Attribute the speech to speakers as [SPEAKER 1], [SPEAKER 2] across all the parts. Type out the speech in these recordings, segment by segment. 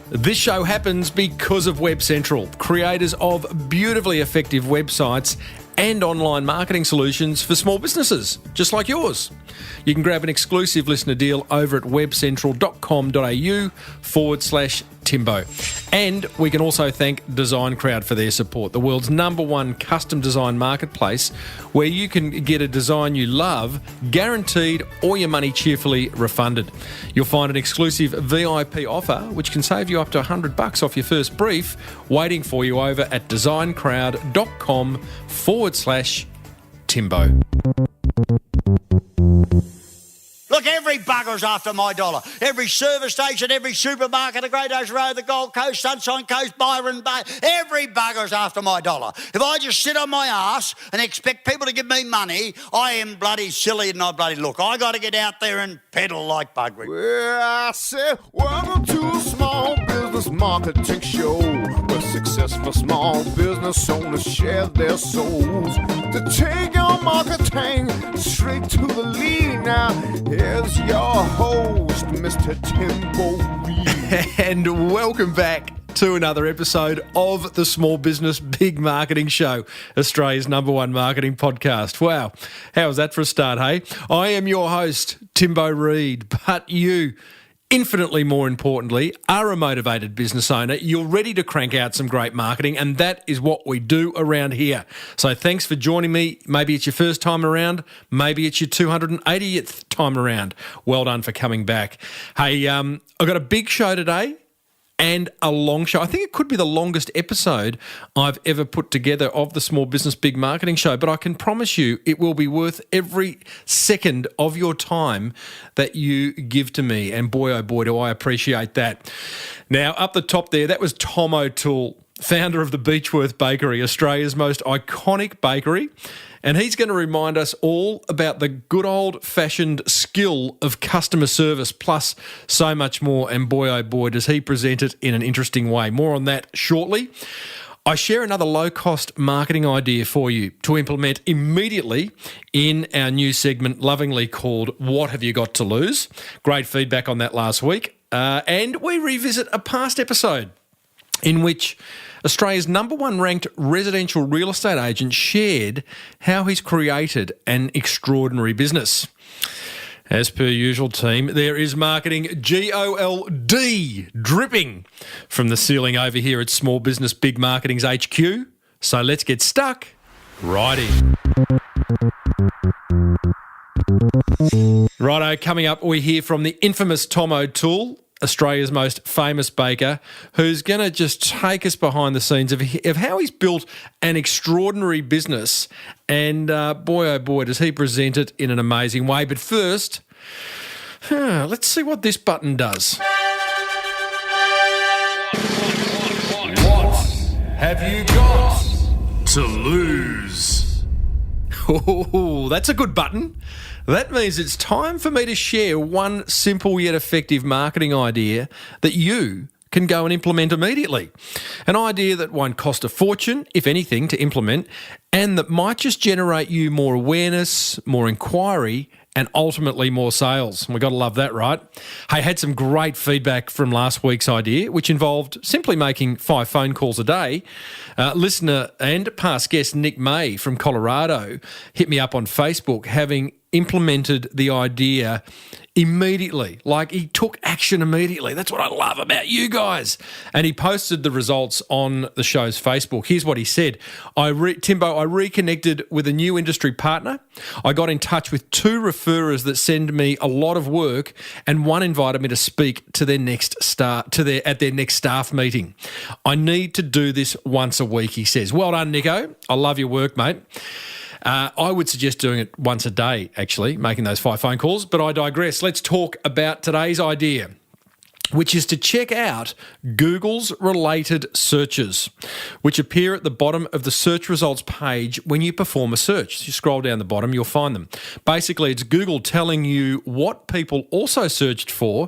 [SPEAKER 1] This show happens because of Web Central, creators of beautifully effective websites and online marketing solutions for small businesses, just like yours. You can grab an exclusive listener deal over at webcentral.com.au/Timbo. And we can also thank Design Crowd for their support, the world's #1 custom design marketplace, where you can get a design you love, guaranteed, or your money cheerfully refunded. You'll find an exclusive VIP offer, which can save you up to $100 off your first brief, waiting for you over at designcrowd.com/Timbo.
[SPEAKER 2] Look, every bugger's after my dollar. Every service station, every supermarket, the Great Ocean Road, the Gold Coast, Sunshine Coast, Byron Bay, every bugger's after my dollar. If I just sit on my ass and expect people to give me money, I am bloody silly and I bloody look. I got to get out there and peddle like buggery.
[SPEAKER 3] Well, I said, welcome to a small business marketing show, where successful small business owners share their souls to take your marketing straight to the lead. Now, here's your host, Mr. Timbo Reid.
[SPEAKER 1] And welcome back to another episode of the Small Business Big Marketing Show, Australia's #1 marketing podcast. Wow, how was that for a start, hey? I am your host, Timbo Reid, but you, infinitely more importantly, are a motivated business owner. You're ready to crank out some great marketing, and that is what we do around here. So thanks for joining me. Maybe it's your first time around. Maybe it's your 280th time around. Well done for coming back. Hey, I've got a big show today and a long show. I think it could be the longest episode I've ever put together of the Small Business Big Marketing Show, but I can promise you it will be worth every second of your time that you give to me, and boy, oh boy, do I appreciate that. Now, up the top there, that was Tom O'Toole, founder of the Beechworth Bakery, Australia's most iconic bakery. And he's going to remind us all about the good old-fashioned skill of customer service, plus so much more. And boy, oh boy, does he present it in an interesting way. More on that shortly. I share another low-cost marketing idea for you to implement immediately in our new segment, lovingly called What Have You Got to Lose? Great feedback on that last week. And we revisit a past episode in which Australia's #1 ranked residential real estate agent shared how he's created an extraordinary business. As per usual, team, there is marketing GOLD dripping from the ceiling over here at Small Business Big Marketing's HQ. So let's get stuck right in. Righto, coming up, we hear from the infamous Tom O'Toole, Australia's most famous baker, who's going to just take us behind the scenes of how he's built an extraordinary business. And boy, oh boy, does he present it in an amazing way. But first, let's see what this button does. What have you got to lose? Oh, that's a good button. That means it's time for me to share one simple yet effective marketing idea that you can go and implement immediately. An idea that won't cost a fortune, if anything, to implement, and that might just generate you more awareness, more inquiry, and ultimately more sales. We've got to love that, right? Hey, I had some great feedback from last week's idea, which involved simply making 5 phone calls a day. Listener and past guest Nick May from Colorado hit me up on Facebook, having implemented the idea immediately. Like, he took action immediately. That's what I love about you guys. And he posted the results on the show's Facebook. Here's what he said. Timbo, I reconnected with a new industry partner. I got in touch with 2 referrers that send me a lot of work, and one invited me to speak to their next at their next staff meeting. I need to do this once a week, he says. Well done, Nico. I love your work, mate. I would suggest doing it once a day, actually, making those 5 phone calls, but I digress. Let's talk about today's idea, which is to check out Google's related searches, which appear at the bottom of the search results page when you perform a search. If you scroll down the bottom, you'll find them. Basically, it's Google telling you what people also searched for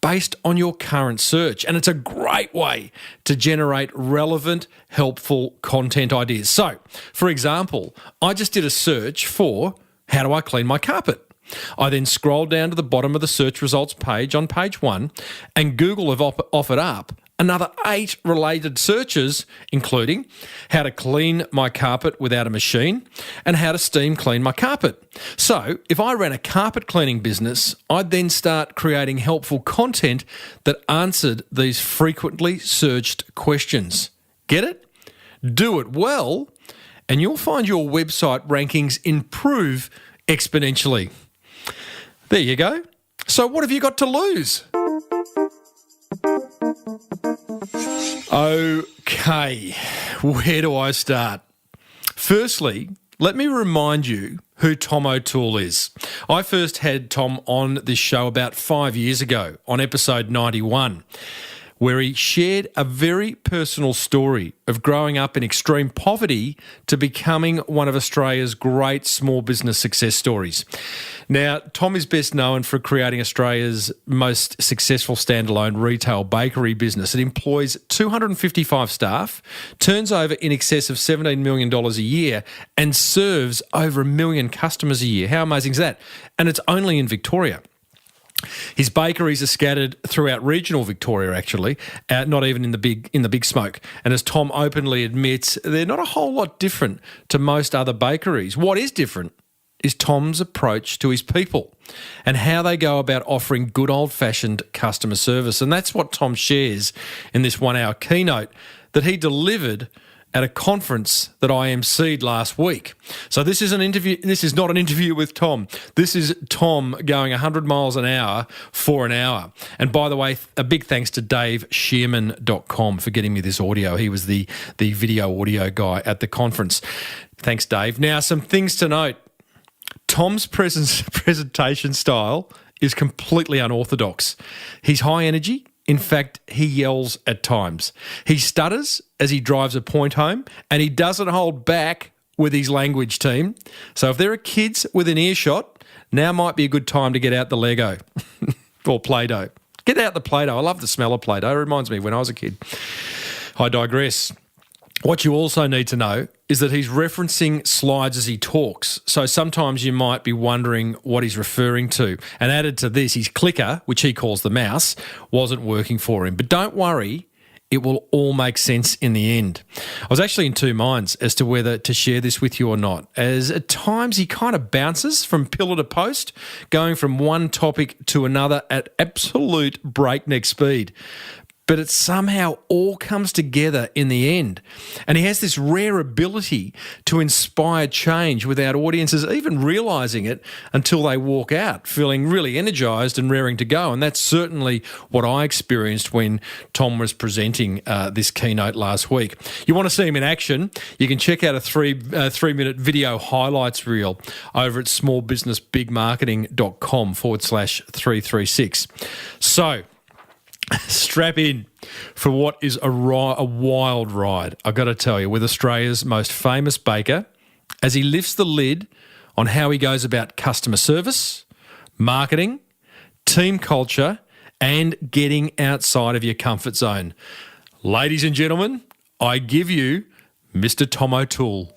[SPEAKER 1] based on your current search. And it's a great way to generate relevant, helpful content ideas. So, for example, I just did a search for how do I clean my carpet? I then scrolled down to the bottom of the search results page on page 1, and Google have offered up another 8 related searches, including how to clean my carpet without a machine and how to steam clean my carpet. So, if I ran a carpet cleaning business, I'd then start creating helpful content that answered these frequently searched questions. Get it? Do it well, and you'll find your website rankings improve exponentially. There you go. So what have you got to lose? Okay, where do I start? Firstly, let me remind you who Tom O'Toole is. I first had Tom on this show about 5 years ago on episode 91, where he shared a very personal story of growing up in extreme poverty to becoming one of Australia's great small business success stories. Now, Tom is best known for creating Australia's most successful standalone retail bakery business. It employs 255 staff, turns over in excess of $17 million a year, and serves over 1 million customers a year. How amazing is that? And it's only in Victoria. His bakeries are scattered throughout regional Victoria, actually, not even in the big smoke. And as Tom openly admits, they're not a whole lot different to most other bakeries. What is different is Tom's approach to his people and how they go about offering good old-fashioned customer service. And that's what Tom shares in this 1-hour keynote that he delivered at a conference that I emceed last week. So this is an interview. This is not an interview with Tom. This is Tom going 100 miles an hour for an hour. And by the way, a big thanks to DaveShearman.com for getting me this audio. He was the video audio guy at the conference. Thanks, Dave. Now, some things to note. Tom's presentation style is completely unorthodox. He's high energy. In fact, he yells at times. He stutters as he drives a point home, and he doesn't hold back with his language team. So if there are kids within earshot, now might be a good time to get out the Lego or Play-Doh. Get out the Play-Doh. I love the smell of Play-Doh. It reminds me of when I was a kid. I digress. What you also need to know is that he's referencing slides as he talks. So sometimes you might be wondering what he's referring to. And added to this, his clicker, which he calls the mouse, wasn't working for him. But don't worry, it will all make sense in the end. I was actually in two minds as to whether to share this with you or not, as at times he kind of bounces from pillar to post, going from one topic to another at absolute breakneck speed. But it somehow all comes together in the end. And he has this rare ability to inspire change without audiences even realising it until they walk out feeling really energised and raring to go. And that's certainly what I experienced when Tom was presenting this keynote last week. You want to see him in action, you can check out a three-minute video highlights reel over at smallbusinessbigmarketing.com/336. So, strap in for what is a wild ride, I've got to tell you, with Australia's most famous baker as he lifts the lid on how he goes about customer service, marketing, team culture, and getting outside of your comfort zone. Ladies and gentlemen, I give you Mr. Tom O'Toole.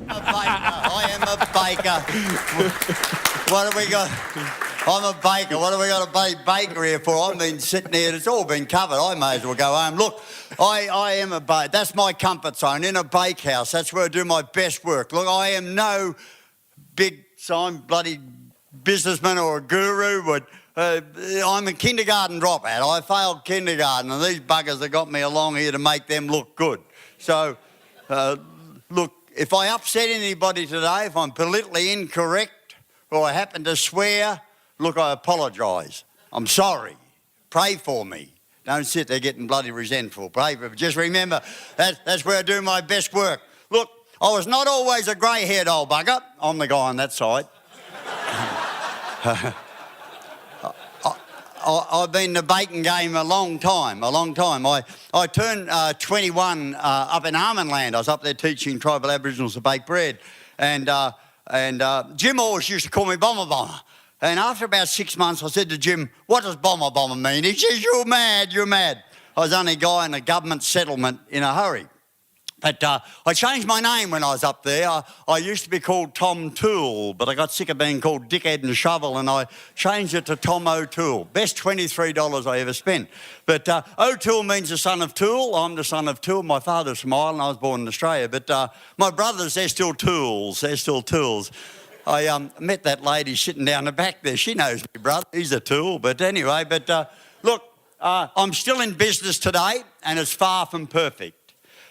[SPEAKER 2] I am a baker. What have we got? I'm a baker. What have we got a bakery here for? I've been sitting here. It's all been covered. I may as well go home. Look, I am a baker. That's my comfort zone, in a bakehouse. That's where I do my best work. Look, I am no big-time bloody businessman or a guru, but I'm a kindergarten dropout. I failed kindergarten, and these buggers have got me along here to make them look good. So, look, if I upset anybody today, if I'm politically incorrect or I happen to swear, look, I apologise. I'm sorry. Pray for me. Don't sit there getting bloody resentful. Pray for me. Just remember, that's where I do my best work. Look, I was not always a grey-haired old bugger. I'm the guy on that side. I've been in the baking game a long time. I turned 21 up in Armandland. I was up there teaching tribal Aboriginals to bake bread. And Jim always used to call me Bomber. And after about 6 months, I said to Jim, what does Bomber mean? He says, you're mad. I was only a guy in a government settlement in a hurry. But I changed my name when I was up there. I used to be called Tom Toole, but I got sick of being called Dickhead and Shovel, and I changed it to Tom O'Toole. Best $23 I ever spent. But O'Toole means the son of Toole. I'm the son of Toole. My father's from Ireland. I was born in Australia. But my brothers, they're still Tools. They're still Tools. I met that lady sitting down the back there. She knows me, brother. He's a Tool. But anyway, look, I'm still in business today, and it's far from perfect.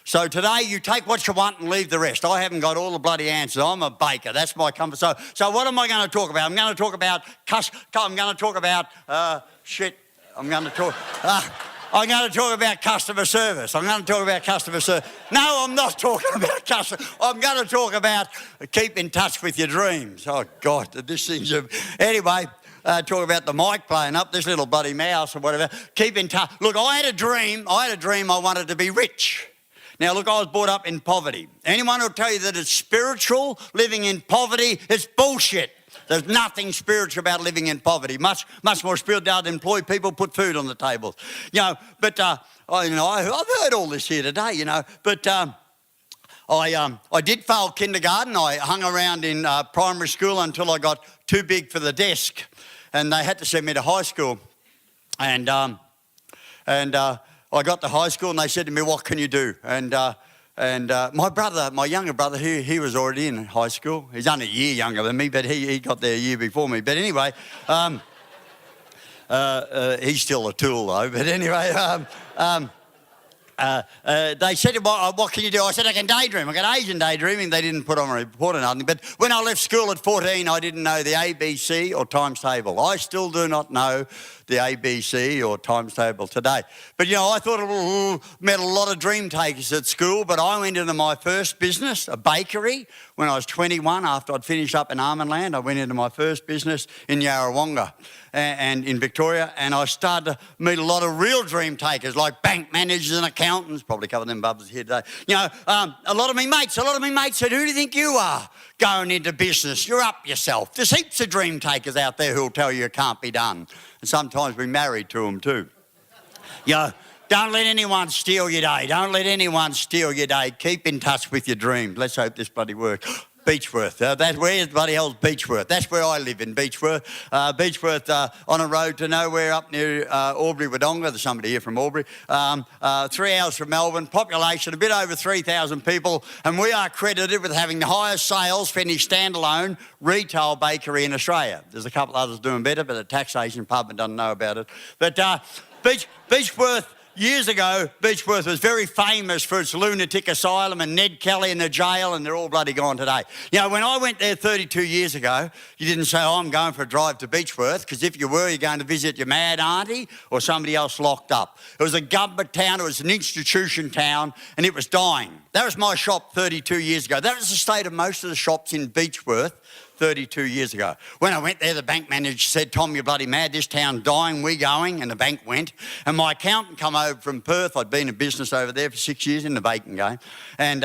[SPEAKER 2] So today you take what you want and leave the rest. I haven't got all the bloody answers. I'm a baker. That's my comfort. So what am I going to talk about? I'm going to talk about customer service. I'm going to talk about customer service. No, I'm not talking about customer. I'm going to talk about keep in touch with your dreams. Oh, God, this thing's... Anyway... talk about the mic playing up, this little bloody mouse or whatever. Keep in touch. Look, I had a dream I wanted to be rich. Now, look, I was brought up in poverty. Anyone who'll tell you that it's spiritual, living in poverty, it's bullshit. There's nothing spiritual about living in poverty. Much more spiritual to employ people, put food on the tables. I've heard all this here today, but... I did fail kindergarten. I hung around in primary school until I got too big for the desk, and they had to send me to high school. And I got to high school, and they said to me, "What can you do?" And my younger brother, he was already in high school. He's only a year younger than me, but he got there a year before me. But anyway, he's still a tool though. But anyway. They said, what can you do? I said, I can daydream. I got Asian daydreaming. They didn't put on a report or nothing. But when I left school at 14, I didn't know the ABC or times table. I still do not know the ABC or times table today. But, I thought I met a lot of dream takers at school, but I went into my first business, a bakery, when I was 21. After I'd finished up in Armandland, I went into my first business in Yarrawonga and in Victoria, and I started to meet a lot of real dream takers, like bank managers and accountants, probably cover them bubbles here today. A lot of me mates said, who do you think you are going into business? You're up yourself. There's heaps of dream takers out there who'll tell you it can't be done. And sometimes we're married to them too. Don't let anyone steal your day. Don't let anyone steal your day. Keep in touch with your dreams. Let's hope this bloody works. Beechworth. Where's bloody hell's Beechworth? That's where I live, in Beechworth. Beechworth on a road to nowhere up near Albury, Wodonga. There's somebody here from Albury. 3 hours from Melbourne. Population a bit over 3,000 people. And we are credited with having the highest sales for any standalone retail bakery in Australia. There's a couple others doing better, but the taxation pub doesn't know about it. But Beechworth... Years ago, Beechworth was very famous for its lunatic asylum and Ned Kelly in the jail, and they're all bloody gone today. When I went there 32 years ago, you didn't say, I'm going for a drive to Beechworth, because if you were, you're going to visit your mad auntie or somebody else locked up. It was a government town, it was an institution town, and it was dying. That was my shop 32 years ago. That was the state of most of the shops in Beechworth 32 years ago. When I went there, the bank manager said, Tom, you're bloody mad, this town's dying, we going, and the bank went. And my accountant come over from Perth. I'd been in business over there for 6 years in the baking game. And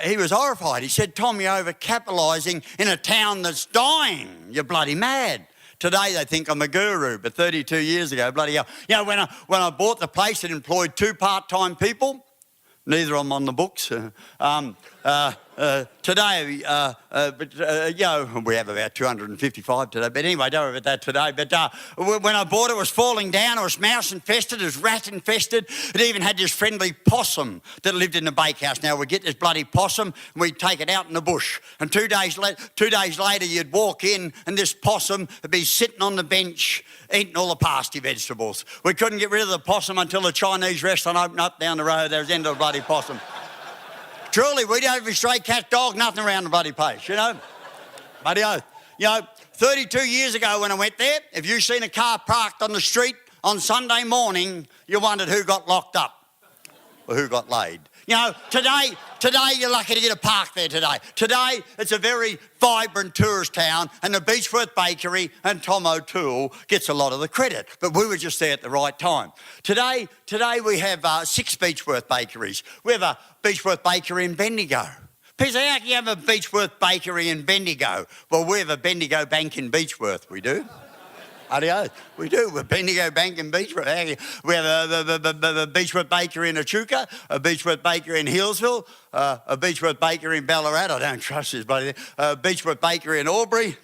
[SPEAKER 2] he was horrified. He said, Tom, you're over-capitalising in a town that's dying. You're bloody mad. Today they think I'm a guru, but 32 years ago, bloody hell. When I bought the place, it employed 2 part-time people. Neither of them on the books. Today, we have about 255 today. But anyway, don't worry about that today. But when I bought it, it was falling down. It was mouse infested. It was rat infested. It even had this friendly possum that lived in the bakehouse. Now, we'd get this bloody possum and we'd take it out in the bush. And 2 days later, you'd walk in and this possum would be sitting on the bench eating all the pasty vegetables. We couldn't get rid of the possum until the Chinese restaurant opened up down the road. There was the end of the bloody possum. Truly, we don't have a stray cat, dog, nothing around the bloody place, Bloody oath. 32 years ago when I went there, if you seen a car parked on the street on Sunday morning, you wondered who got locked up or who got laid. Today you're lucky to get a park there today. Today, it's a very vibrant tourist town, and the Beechworth Bakery and Tom O'Toole gets a lot of the credit. But we were just there at the right time. Today we have 6 Beechworth bakeries. We have a Beechworth Bakery in Bendigo. People say, how can you have a Beechworth Bakery in Bendigo? Well, we have a Bendigo bank in Beechworth, we do. Adios. We do. We're Bendigo Bank in Beechworth. We have a Beechworth Bakery in Echuca, a Beechworth Bakery in Hillsville, a Beechworth Bakery in Ballarat. I don't trust this bloody thing. A Beechworth Bakery in Albury.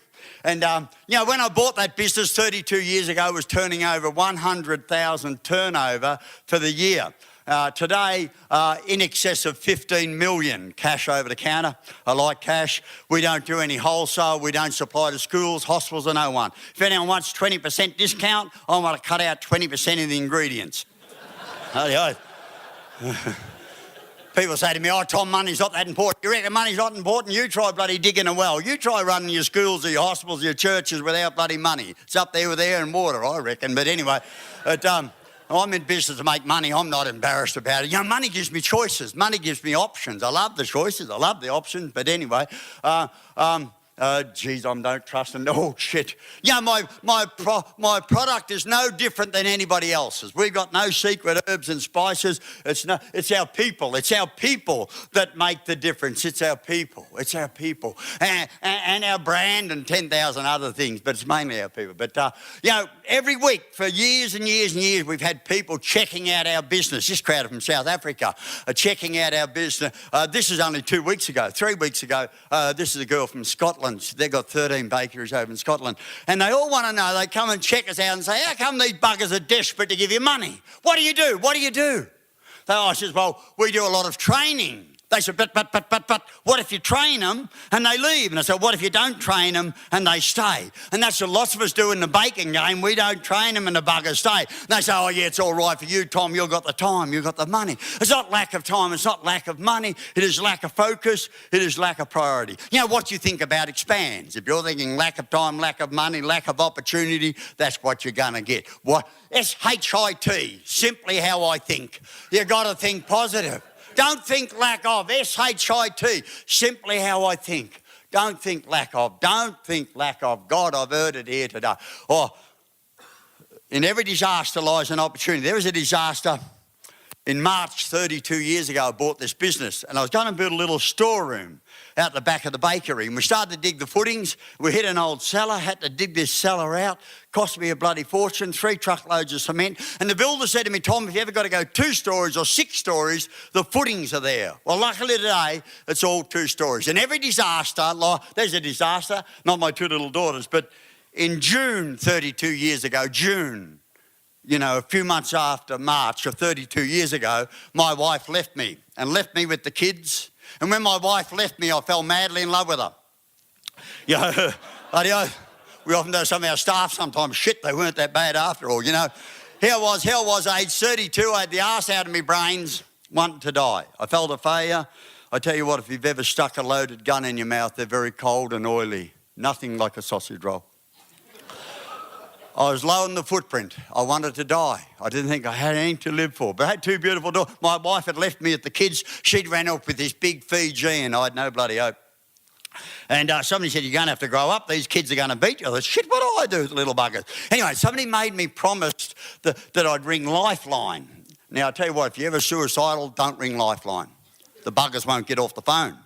[SPEAKER 2] And, when I bought that business 32 years ago, it was turning over 100,000 turnover for the year. Today, in excess of 15 million cash over the counter. I like cash. We don't do any wholesale. We don't supply to schools, hospitals, or no one. If anyone wants 20% discount, I want to cut out 20% of the ingredients. People say to me, Tom, money's not that important. You reckon money's not important? You try bloody digging a well. You try running your schools or your hospitals, your churches without bloody money. It's up there with air and water, I reckon. But anyway, I'm in business to make money. I'm not embarrassed about it. Money gives me choices. Money gives me options. I love the choices. I love the options. But anyway, I don't trust them. Oh, shit. My product is no different than anybody else's. We've got no secret herbs and spices. It's our people. It's our people that make the difference. It's our people. It's our people. And our brand and 10,000 other things, but it's mainly our people. But, every week for years and years and years, we've had people checking out our business. This crowd from South Africa are checking out our business. This is only 3 weeks ago. This is a girl from Scotland. They've got 13 bakeries over in Scotland. And they all want to know. They come and check us out and say, how come these buggers are desperate to give you money? What do you do? What do you do? I says, well, we do a lot of training. They said, but, what if you train them and they leave? And I said, what if you don't train them and they stay? And that's what lots of us do in the baking game. We don't train them and the buggers stay. And they say, oh, yeah, it's all right for you, Tom. You've got the time. You've got the money. It's not lack of time. It's not lack of money. It is lack of focus. It is lack of priority. What you think about expands. If you're thinking lack of time, lack of money, lack of opportunity, that's what you're going to get. What? S-H-I-T, simply how I think. You've got to think positive. Don't think lack of. S-H-I-T, simply how I think. Don't think lack of. Don't think lack of. God, I've heard it here today. In every disaster lies an opportunity. There was a disaster in March 32 years ago. I bought this business and I was going to build a little storeroom out the back of the bakery. And we started to dig the footings. We hit an old cellar, had to dig this cellar out. Cost me a bloody fortune, 3 truckloads of cement. And the builder said to me, Tom, if you ever got to go 2 stories or 6 stories, the footings are there. Well, luckily today, it's all 2 stories. And every disaster, there's a disaster, not my 2 little daughters, but in June 32 years ago, a few months after March of 32 years ago, my wife left me with the kids. And when my wife left me, I fell madly in love with her. We often do some of our staff sometimes. Shit, they weren't that bad after all, Here I was, age 32. I had the arse out of my brains, wanting to die. I felt a failure. I tell you what, if you've ever stuck a loaded gun in your mouth, they're very cold and oily. Nothing like a sausage roll. I was low on the footprint. I wanted to die. I didn't think I had anything to live for. But I had 2 beautiful daughters. My wife had left me at the kids. She'd ran off with this big Fijian. I had no bloody hope. And somebody said, you're going to have to grow up. These kids are going to beat you. I thought, shit, what do I do with the little buggers? Anyway, somebody made me promise that I'd ring Lifeline. Now, I tell you what, if you're ever suicidal, don't ring Lifeline. The buggers won't get off the phone.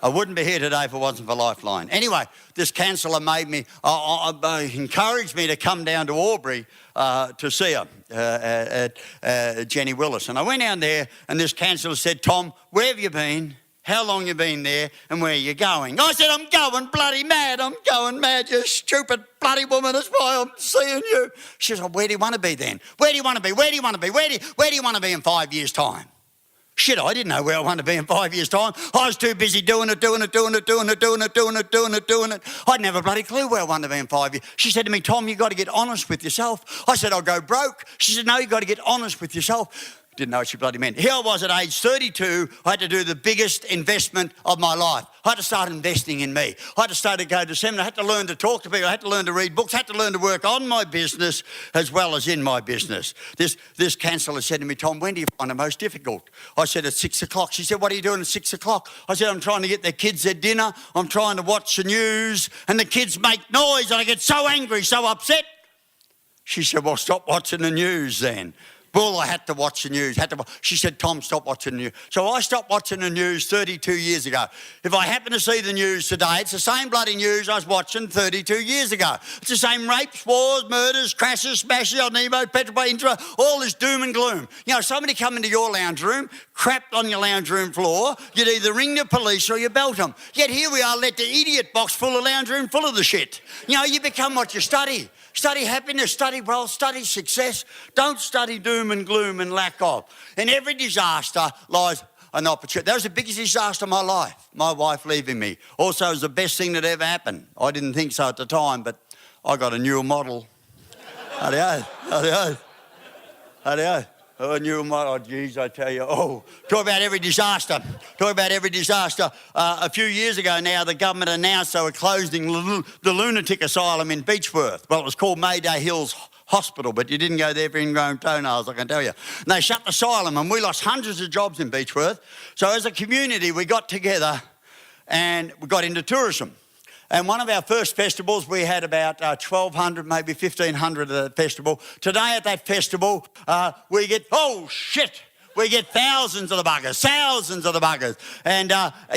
[SPEAKER 2] I wouldn't be here today if it wasn't for Lifeline. Anyway, this counsellor encouraged me to come down to Albury to see her, Jenny Willis. And I went down there and this counsellor said, Tom, where have you been? How long you been there and where are you going? I said, I'm going bloody mad. I'm going mad, you stupid bloody woman. That's why I'm seeing you. She said, where do you want to be then? Where do you want to be? Where do you want to be? Where do you want to be in 5 years' time? Shit, I didn't know where I wanted to be in 5 years' time. I was too busy doing it. I didn't have a bloody clue where I wanted to be in 5 years. She said to me, Tom, you've got to get honest with yourself. I said, I'll go broke. She said, no, you've got to get honest with yourself. Didn't know what she bloody meant. Here I was at age 32. I had to do the biggest investment of my life. I had to start investing in me. I had to start to go to seminar. I had to learn to talk to people. I had to learn to read books. I had to learn to work on my business as well as in my business. This counsellor said to me, Tom, when do you find it most difficult? I said, at 6 o'clock. She said, what are you doing at 6 o'clock? I said, I'm trying to get the kids their dinner. I'm trying to watch the news. And the kids make noise and I get so angry, so upset. She said, well, stop watching the news then. Well, I had to watch the news. She said, Tom, stop watching the news. So I stopped watching the news 32 years ago. If I happen to see the news today, it's the same bloody news I was watching 32 years ago. It's the same rapes, wars, murders, crashes, smashes on Nemo, Petrobras, Intra, all this doom and gloom. You know, somebody come into your lounge room, crapped on your lounge room floor, you'd either ring the police or you belt them. Yet here we are, let the idiot box full of lounge room full of the shit. You know, you become what you study. Study happiness, study wealth, study success. Don't study doom and gloom and lack of. In every disaster lies an opportunity. That was the biggest disaster of my life, my wife leaving me. Also, it was the best thing that ever happened. I didn't think so at the time, but I got a newer model. Adios. Oh, new model. Oh, geez, I tell you. Oh, talk about every disaster. A few years ago now, the government announced they were closing the lunatic asylum in Beechworth. Well, it was called Mayday Hills Hospital, but you didn't go there for ingrown toenails, I can tell you. And they shut the asylum, and we lost hundreds of jobs in Beechworth. So as a community, we got together and we got into tourism. And one of our first festivals, we had about 1,200, maybe 1,500 at that festival. Today at that festival, we get thousands of the buggers. And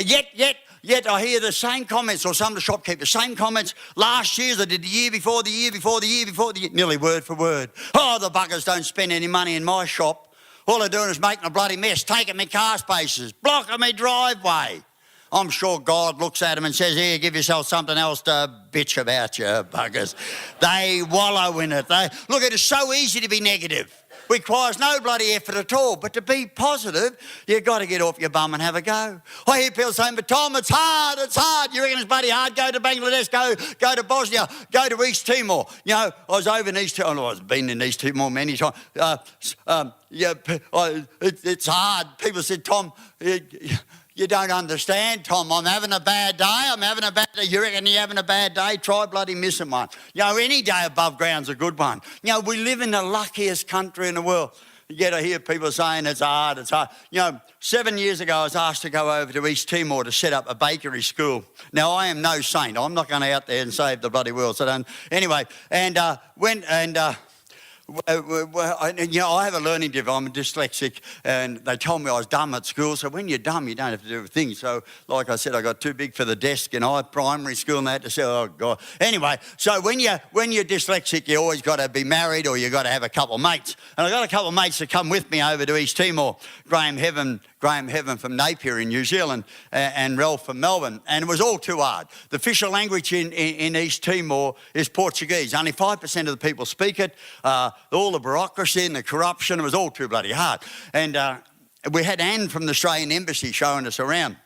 [SPEAKER 2] yet I hear the same comments, or some of the shopkeepers, same comments last year as I did the year before, nearly word for word. Oh, the buggers don't spend any money in my shop. All they're doing is making a bloody mess, taking me car spaces, blocking me driveway. I'm sure God looks at them and says, here, give yourself something else to bitch about, you buggers. They wallow in it. Look, it is so easy to be negative. Requires no bloody effort at all. But to be positive, you've got to get off your bum and have a go. I hear people saying, but Tom, it's hard. You reckon it's bloody hard? Go to Bangladesh, go to Bosnia, go to East Timor. You know, I was over in East Timor. I've been in East Timor many times. It's hard. People said, Tom, you don't understand, Tom. I'm having a bad day. You reckon you're having a bad day? Try bloody missing one. You know, any day above ground's a good one. You know, we live in the luckiest country in the world. Yet I hear people saying it's hard. You know, 7 years ago I was asked to go over to East Timor to set up a bakery school. Now, I am no saint. I'm not going to out there and save the bloody world. So don't. Anyway, I have a learning difficulty. I'm dyslexic, and they told me I was dumb at school. So when you're dumb, you don't have to do things. So, like I said, I got too big for the desk in primary school, and they had to say, "Oh God." Anyway, so when you're dyslexic, you always got to be married, or you got to have a couple of mates. And I got a couple of mates that come with me over to East Timor. Graham Heaven from Napier in New Zealand, and Ralph from Melbourne, and it was all too hard. The official language in East Timor is Portuguese. Only 5% of the people speak it. All the bureaucracy and the corruption, it was all too bloody hard. And we had Anne from the Australian Embassy showing us around.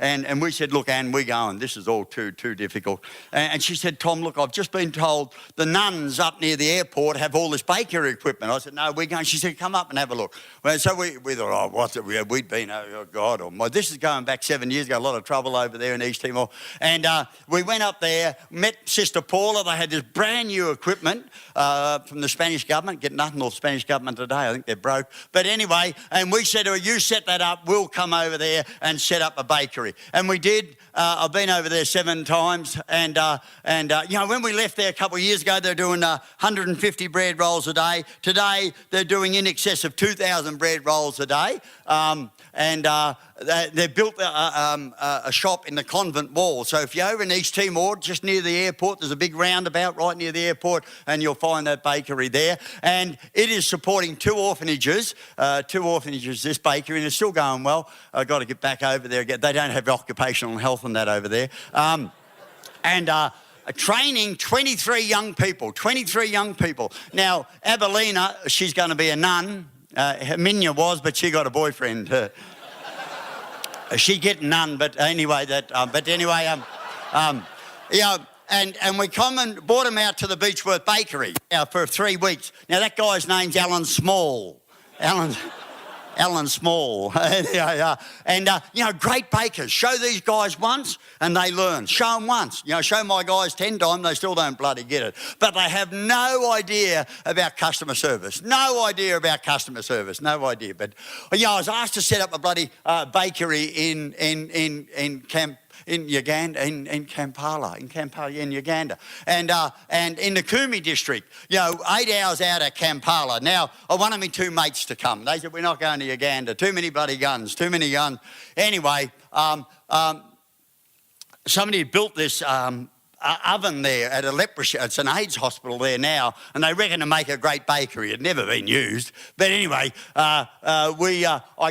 [SPEAKER 2] And we said, look, Anne, we're going. This is all too difficult. And she said, Tom, look, I've just been told the nuns up near the airport have all this bakery equipment. I said, no, we're going. She said, come up and have a look. Well, so we thought, oh, what's it? We'd been, oh, God. This is going back 7 years ago. A lot of trouble over there in East Timor. And we went up there, met Sister Paula. They had this brand new equipment from the Spanish government. Get nothing off the Spanish government today. I think they're broke. But anyway, and we said to her, you set that up. We'll come over there and set up a bakery. And we did. I've been over there 7 times. And you know, when we left there a couple of years ago, they were doing 150 bread rolls a day. Today, they're doing in excess of 2,000 bread rolls a day. They built a shop in the convent wall. So if you're over in East Timor, just near the airport, there's a big roundabout right near the airport, and you'll find that bakery there. And it is supporting 2 orphanages, this bakery, and it's still going well. I've got to get back over there again. They don't have occupational health and that over there. Training 23 young people. Now, Abelina, she's going to be a nun. Minya was, but she got a boyfriend. She getting none, but anyway, you know, and we come and brought him out to the Beechworth Bakery for 3 weeks. Now that guy's name's Alan Small. Alan Small. And you know, great bakers. Show these guys once and they learn. Show them once. You know, show my guys 10 times, they still don't bloody get it. But they have no idea about customer service. No idea. But you know, I was asked to set up a bloody bakery in Uganda, in Kampala, in Uganda, and in the Kumi district, 8 hours out of Kampala. Now, I wanted me 2 mates to come. They said, we're not going to Uganda. Too many bloody guns, too many guns. Anyway, somebody had built this oven there at a leprosy. It's an AIDS hospital there now, and they reckon to make a great bakery. It had never been used, but anyway, I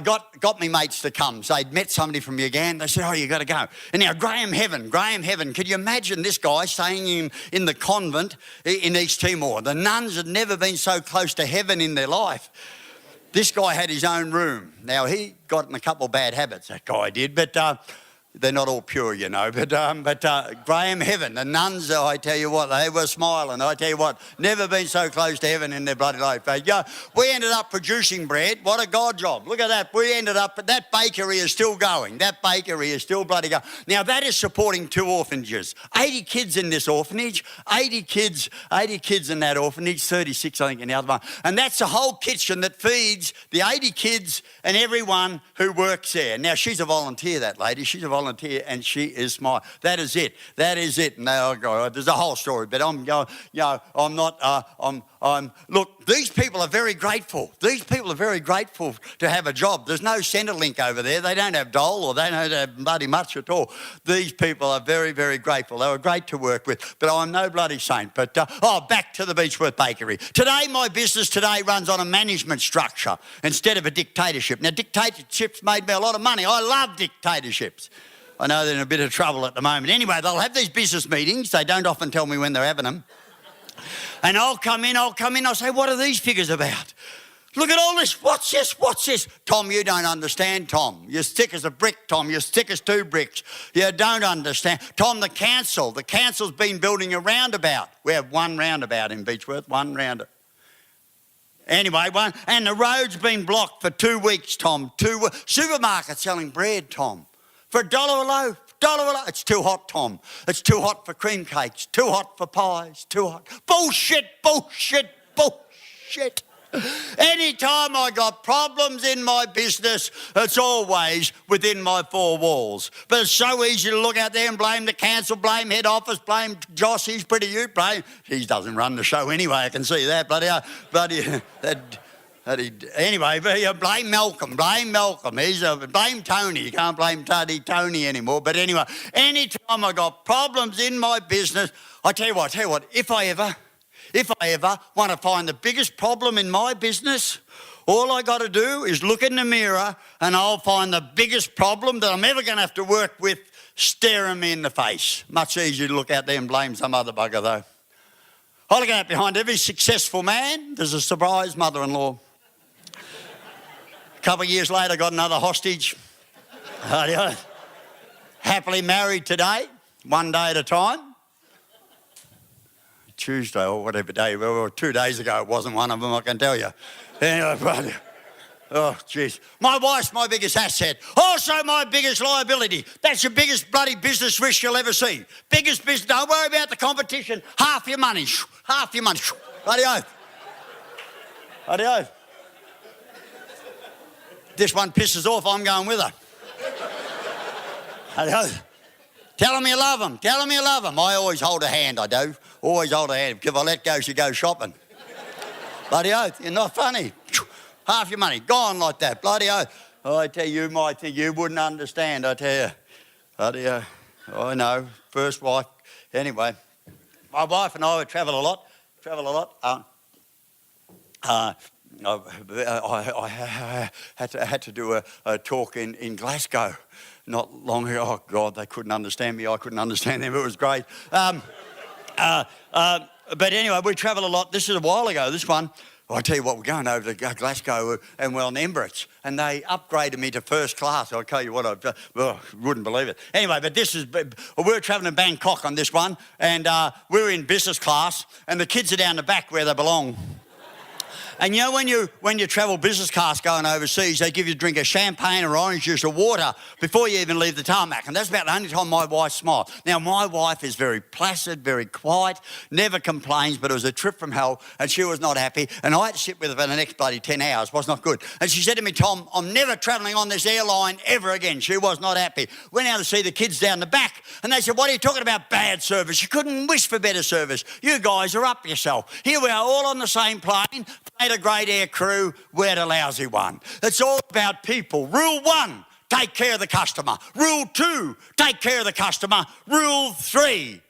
[SPEAKER 2] got me mates to come. So they'd met somebody from Uganda. They said, "Oh, you got to go." And now Graham Heaven. Could you imagine this guy staying in the convent in East Timor? The nuns had never been so close to heaven in their life. This guy had his own room. Now he got in a couple of bad habits. That guy did, but. They're not all pure, but Graham Heaven, the nuns, I tell you what, they were smiling. I tell you what, never been so close to heaven in their bloody life. We ended up producing bread. What a God job. Look at that. We ended up, that bakery is still going. That bakery is still bloody going. Now, that is supporting 2 orphanages. 80 kids in this orphanage, 80 kids in that orphanage, 36, I think, in the other one. And that's the whole kitchen that feeds the 80 kids and everyone who works there. Now, she's a volunteer, that lady. She's a volunteer, and she is smart. That is it. Now, there's a whole story, but look, these people are very grateful. These people are very grateful to have a job. There's no Centrelink over there. They don't have dole, or they don't have bloody much at all. These people are very, very grateful. They were great to work with, but I'm no bloody saint. But, back to the Beechworth Bakery. Today, my business runs on a management structure instead of a dictatorship. Now, dictatorships made me a lot of money. I love dictatorships. I know they're in a bit of trouble at the moment. Anyway, they'll have these business meetings. They don't often tell me when they're having them. And I'll come in, I'll say, what are these figures about? Look at all this. What's this? Tom, you don't understand, Tom. You're thick as a brick, Tom. You're thick as 2 bricks. You don't understand. Tom, the council's been building a roundabout. We have 1 roundabout in Beechworth, 1 roundabout. Anyway, and the road's been blocked for 2 weeks, Tom. 2 supermarkets selling bread, Tom. For $1 a loaf, It's too hot, Tom. It's too hot for cream cakes, too hot for pies, too hot. Bullshit. Anytime I got problems in my business, it's always within my 4 walls. But it's so easy to look out there and blame the council, blame head office, blame Josh, he's pretty you, blame. He doesn't run the show anyway, I can see that. Anyway, blame Malcolm. Blame Tony. You can't blame Tony anymore. But anyway, anytime I got problems in my business, I tell you what, if I ever want to find the biggest problem in my business, all I got to do is look in the mirror and I'll find the biggest problem that I'm ever going to have to work with staring me in the face. Much easier to look out there and blame some other bugger, though. I look out behind every successful man, there's a surprise mother-in-law. A couple of years later, got another hostage. Happily married today, 1 day at a time. Tuesday or whatever day, well, 2 days ago, it wasn't one of them, I can tell you. Anyway, oh, jeez. My wife's my biggest asset. Also my biggest liability. That's your biggest bloody business risk you'll ever see. Biggest business. Don't worry about the competition. Half your money. Bloody oath. This one pisses off, I'm going with her. Tell them you love them. I always hold a hand, I do. Always hold a hand. If I let go, she goes shopping. Bloody oath, you're not funny. Half your money, gone like that. Bloody oath. I tell you, you might think you wouldn't understand, I tell you. Bloody I know, first wife. Anyway, my wife and I would travel a lot. I had to do a talk in Glasgow not long ago. Oh, God, they couldn't understand me. I couldn't understand them. It was great. But anyway, we travel a lot. This is a while ago, this one. I tell you what, we're going over to Glasgow and we're on Emirates, and they upgraded me to first class. I'll tell you what, I wouldn't believe it. Anyway, but we were travelling to Bangkok on this one, and we were in business class, and the kids are down the back where they belong. And you know when you travel business class going overseas, they give you a drink of champagne or orange juice or water before you even leave the tarmac. And that's about the only time my wife smiled. Now, my wife is very placid, very quiet, never complains, but it was a trip from hell and she was not happy. And I had to sit with her for the next bloody 10 hours. It was not good. And she said to me, Tom, I'm never travelling on this airline ever again. She was not happy. Went out to see the kids down the back and they said, what are you talking about, bad service? You couldn't wish for better service. You guys are up yourself. Here we are all on the same plane. Had a great air crew, we had a lousy one. It's all about people. Rule 1, take care of the customer. Rule 2, take care of the customer. Rule 3,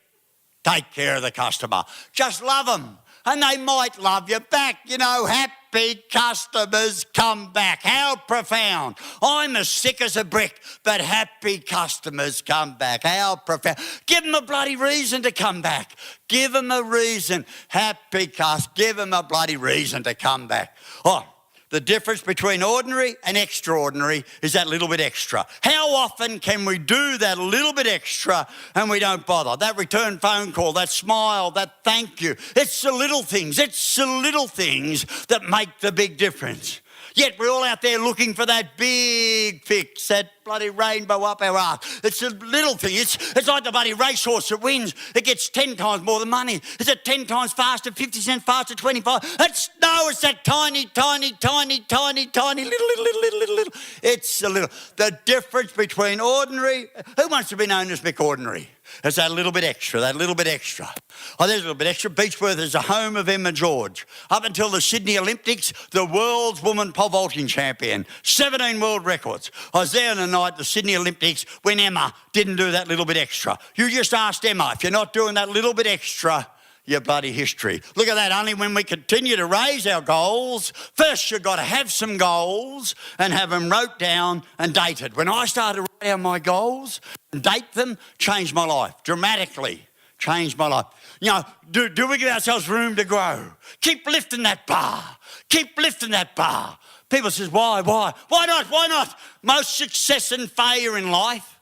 [SPEAKER 2] take care of the customer. Just love them and they might love you back. You know, happy customers come back. How profound. I'm as sick as a brick, but happy customers come back. How profound. Give them a bloody reason to come back. Give them a reason. Happy customers, give them a bloody reason to come back. Oh, the difference between ordinary and extraordinary is that little bit extra. How often can we do that little bit extra and we don't bother? That return phone call, that smile, that thank you. It's the little things. It's the little things that make the big difference. Yet we're all out there looking for that big fix, that bloody rainbow up our arse. It's a little thing. It's like the bloody racehorse that wins. It gets 10 times more than money. Is it 10 times faster, 50 cents faster, 25? It's that tiny, little. It's a little. The difference between ordinary, who wants to be known as Mick Ordinary? It's that little bit extra, that little bit extra. Oh, there's a little bit extra. Beechworth is the home of Emma George. Up until the Sydney Olympics, the world's woman pole vaulting champion. 17 world records. I was there on the night at the Sydney Olympics when Emma didn't do that little bit extra. You just asked Emma, if you're not doing that little bit extra, your bloody history. Look at that, only when we continue to raise our goals, first you've got to have some goals and have them wrote down and dated. When I started to write down my goals and date them, changed my life, dramatically changed my life. You know, do we give ourselves room to grow? Keep lifting that bar. Keep lifting that bar. People says, why? Why not? Most success and failure in life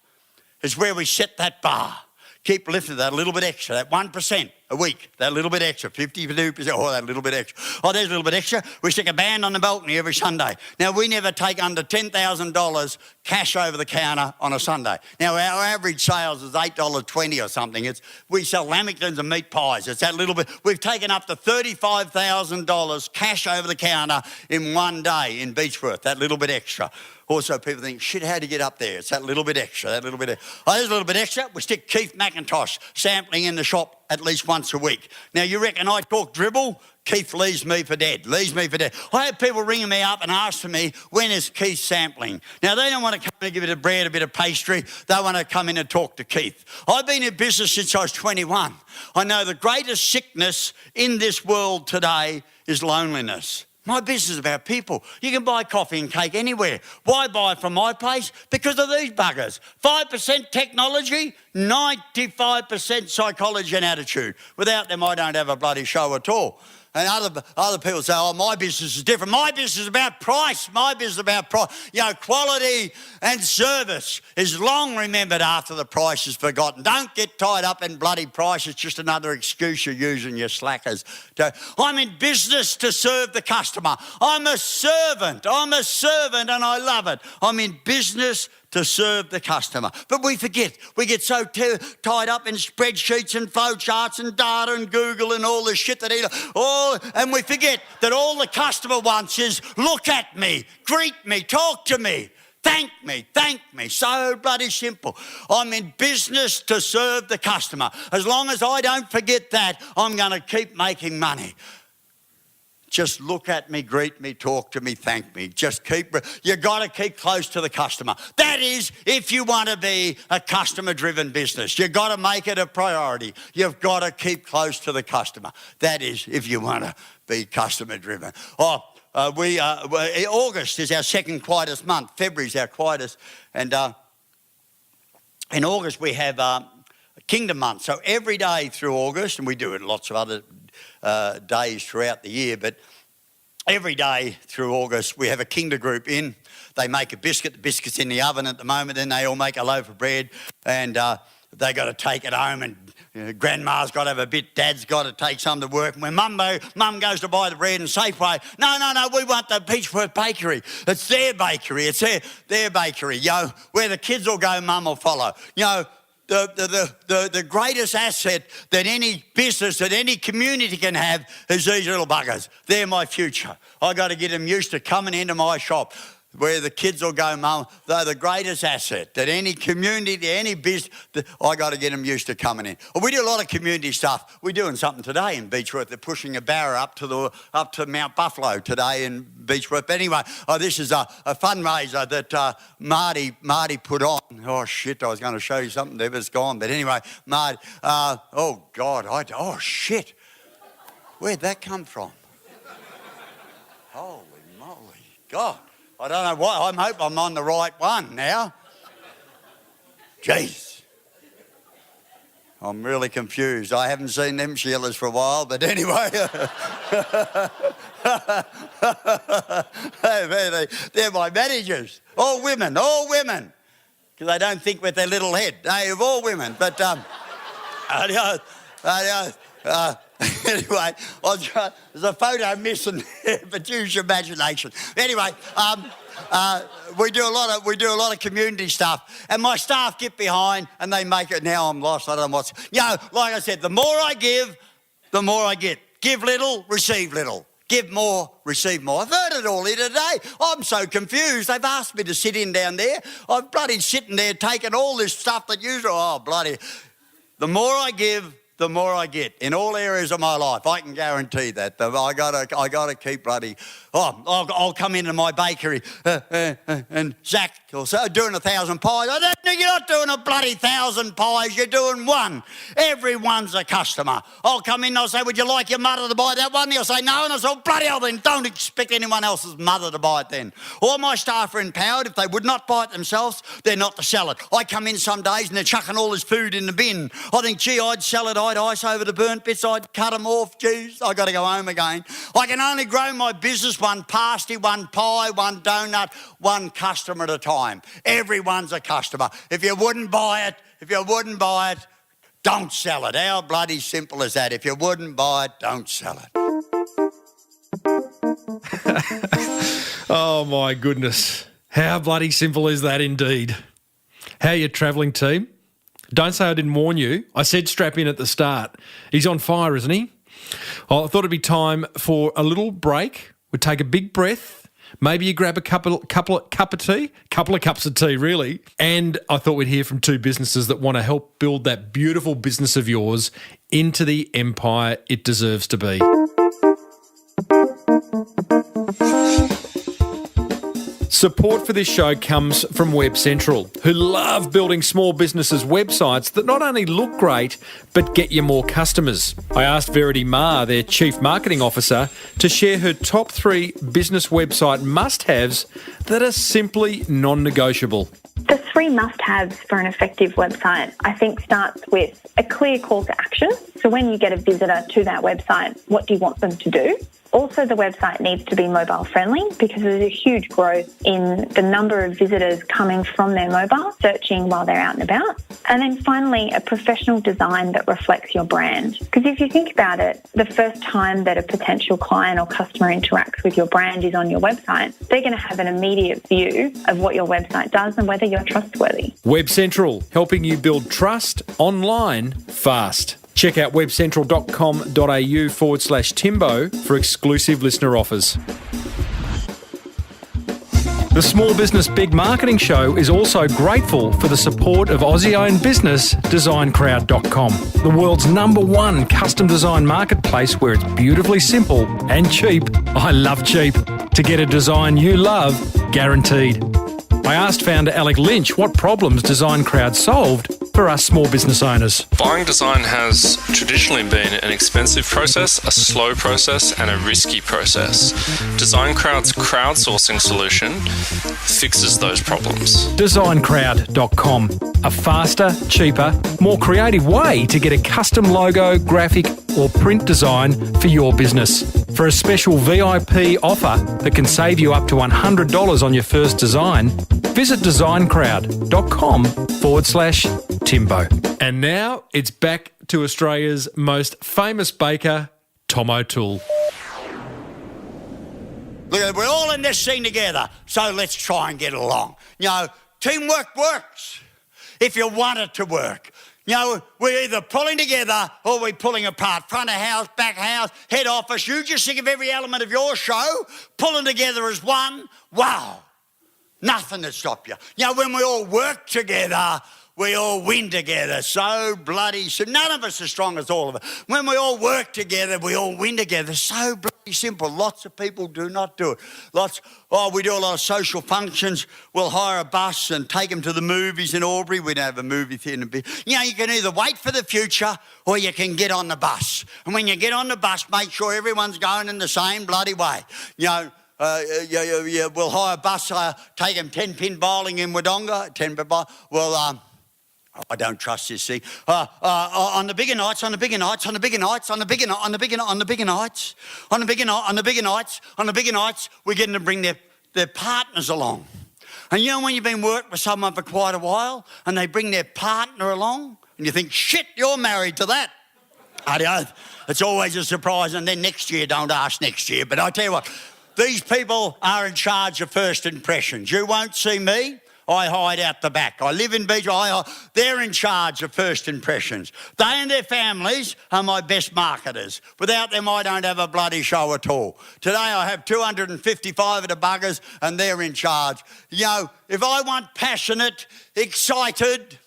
[SPEAKER 2] is where we set that bar. Keep lifting that little bit extra, that 1% a week, that little bit extra, 52%, oh, that little bit extra. Oh, there's a little bit extra. We stick a band on the balcony every Sunday. Now, we never take under $10,000 cash over the counter on a Sunday. Now, our average sales is $8.20 or something. We sell lamingtons and meat pies. It's that little bit. We've taken up to $35,000 cash over the counter in one day in Beechworth, that little bit extra. Also, people think, shit, how'd you get up there? It's that little bit extra, that little bit extra. Oh, there's a little bit extra. We stick Keith McIntosh sampling in the shop at least once a week. Now, you reckon I talk dribble? Keith leaves me for dead, I have people ringing me up and asking me, when is Keith sampling? Now, they don't want to come and give it a bread, a bit of pastry. They want to come in and talk to Keith. I've been in business since I was 21. I know the greatest sickness in this world today is loneliness. My business is about people. You can buy coffee and cake anywhere. Why buy from my place? Because of these buggers. 5% technology, 95% psychology and attitude. Without them, I don't have a bloody show at all. And other people say, oh, my business is different. My business is about price. My business is about price. You know, quality and service is long remembered after the price is forgotten. Don't get tied up in bloody price. It's just another excuse you're using, you slackers. I'm in business to serve the customer. I'm a servant and I love it. I'm in business to serve the customer. But we forget. We get so tied up in spreadsheets and flowcharts and data and Google and all this shit and we forget that all the customer wants is look at me, greet me, talk to me, thank me. So bloody simple. I'm in business to serve the customer. As long as I don't forget that, I'm going to keep making money. Just look at me, greet me, talk to me, thank me. You got to keep close to the customer. That is, if you want to be a customer-driven business, you got to make it a priority. You've got to keep close to the customer. That is, if you want to be customer-driven. August is our second quietest month. February is our quietest. And in August, we have Kingdom Month. So every day through August, and we do it lots of other days throughout the year, but every day through August we have a Kinder group in. They make a biscuit. The biscuit's in the oven at the moment. Then they all make a loaf of bread and they got to take it home and grandma's got to have a bit, dad's got to take some to work. When mum goes to buy the bread in Safeway, no, we want the Beechworth Bakery. It's their bakery. It's their bakery. Where the kids will go, mum will follow. The greatest asset that any business, that any community can have is these little buggers. They're my future. I got to get them used to coming into my shop. Where the kids will go, mum, they're the greatest asset that any community, any business, I got to get them used to coming in. Well, we do a lot of community stuff. We're doing something today in Beechworth. They're pushing a barra up to Mount Buffalo today in Beechworth. But anyway, this is a fundraiser that Marty put on. Oh, shit, I was going to show you something there, but it's gone. But anyway, Marty, oh, God, oh, shit. Where'd that come from? Holy moly, God. I don't know why. I hope I'm on the right one now. Jeez. I'm really confused. I haven't seen them Sheilas for a while, but anyway. They're my managers. All women. Because they don't think with their little head. They're all women. But, anyway, there's a photo missing there, but use your imagination. Anyway, we do a lot of community stuff, and my staff get behind and they make it. Now I'm lost. I don't know what's. Like I said, the more I give, the more I get. Give little, receive little. Give more, receive more. I've heard it all here today. I'm so confused. They've asked me to sit in down there. I'm bloody sitting there taking all this stuff that usually. Oh bloody! The more I give, the more I get in all areas of my life. I can guarantee that. I gotta keep bloody. I'll come into my bakery and Zach will say, doing 1,000 pies. You're not doing a bloody 1,000 pies. You're doing one. Everyone's a customer. I'll come in and I'll say, would you like your mother to buy that one? He'll say no, and I'll say, bloody hell, then don't expect anyone else's mother to buy it then. All my staff are empowered. If they would not buy it themselves, they're not to sell it. I come in some days and they're chucking all this food in the bin. I think, gee, I'd sell it. I'd ice over the burnt bits. I'd cut them off. Geez, I got to go home again. I can only grow my business one pasty, one pie, one donut, one customer at a time. Everyone's a customer. If you wouldn't buy it, don't sell it. How bloody simple is that? If you wouldn't buy it, don't sell it.
[SPEAKER 1] Oh, my goodness. How bloody simple is that indeed? How you travelling, team? Don't say I didn't warn you. I said strap in at the start. He's on fire, isn't he? Oh, I thought it'd be time for a little break. We'd take a big breath. Maybe you grab a couple of cups of tea, really. And I thought we'd hear from two businesses that want to help build that beautiful business of yours into the empire it deserves to be. Support for this show comes from Web Central, who love building small businesses' websites that not only look great, but get you more customers. I asked Verity Ma, their Chief Marketing Officer, to share her top 3 business website must-haves that are simply non-negotiable.
[SPEAKER 4] The 3 must-haves for an effective website, I think, starts with a clear call to action. So when you get a visitor to that website, what do you want them to do? Also, the website needs to be mobile friendly because there's a huge growth in the number of visitors coming from their mobile, searching while they're out and about. And then finally, a professional design that reflects your brand. Because if you think about it, the first time that a potential client or customer interacts with your brand is on your website, they're going to have an immediate view of what your website does and whether you're trustworthy.
[SPEAKER 1] Web Central, helping you build trust online fast. Check out webcentral.com.au/Timbo for exclusive listener offers. The Small Business Big Marketing Show is also grateful for the support of Aussie-owned business DesignCrowd.com, the world's #1 custom design marketplace where it's beautifully simple and cheap. I love cheap. To get a design you love, guaranteed. I asked founder Alec Lynch what problems Design Crowd solved for us small business owners.
[SPEAKER 5] Buying design has traditionally been an expensive process, a slow process, and a risky process. Design Crowd's crowdsourcing solution fixes those problems.
[SPEAKER 1] DesignCrowd.com, a faster, cheaper, more creative way to get a custom logo, graphic, or print design for your business. For a special VIP offer that can save you up to $100 on your first design, visit designcrowd.com/Timbo. Timbo. And now it's back to Australia's most famous baker, Tom O'Toole.
[SPEAKER 2] Look, we're all in this thing together, so let's try and get along. You know, teamwork works if you want it to work. You know, we're either pulling together or we're pulling apart. Front of house, back house, head office. You just think of every element of your show, pulling together as one. Wow, nothing to stop you. You know, when we all work together, we all win together. So bloody simple. None of us are strong as all of us. When we all work together, we all win together. So bloody simple. Lots of people do not do it. We do a lot of social functions. We'll hire a bus and take them to the movies in Albury. We don't have a movie theatre. You know, you can either wait for the future or you can get on the bus. And when you get on the bus, make sure everyone's going in the same bloody way. You know, we'll hire a bus, take them 10-pin bowling in Wodonga, 10-pin bowling. Well, I don't trust this thing. On the bigger nights, we're getting to bring their partners along. And you know when you've been working with someone for quite a while and they bring their partner along and you think, shit, you're married to that. I don't. It's always a surprise. And then next year, don't ask next year. But I tell you what, these people are in charge of first impressions. You won't see me. I hide out the back. I live in Beechworth. They're in charge of first impressions. They and their families are my best marketers. Without them, I don't have a bloody show at all. Today, I have 255 of the buggers, and they're in charge. You know, if I want passionate, excited,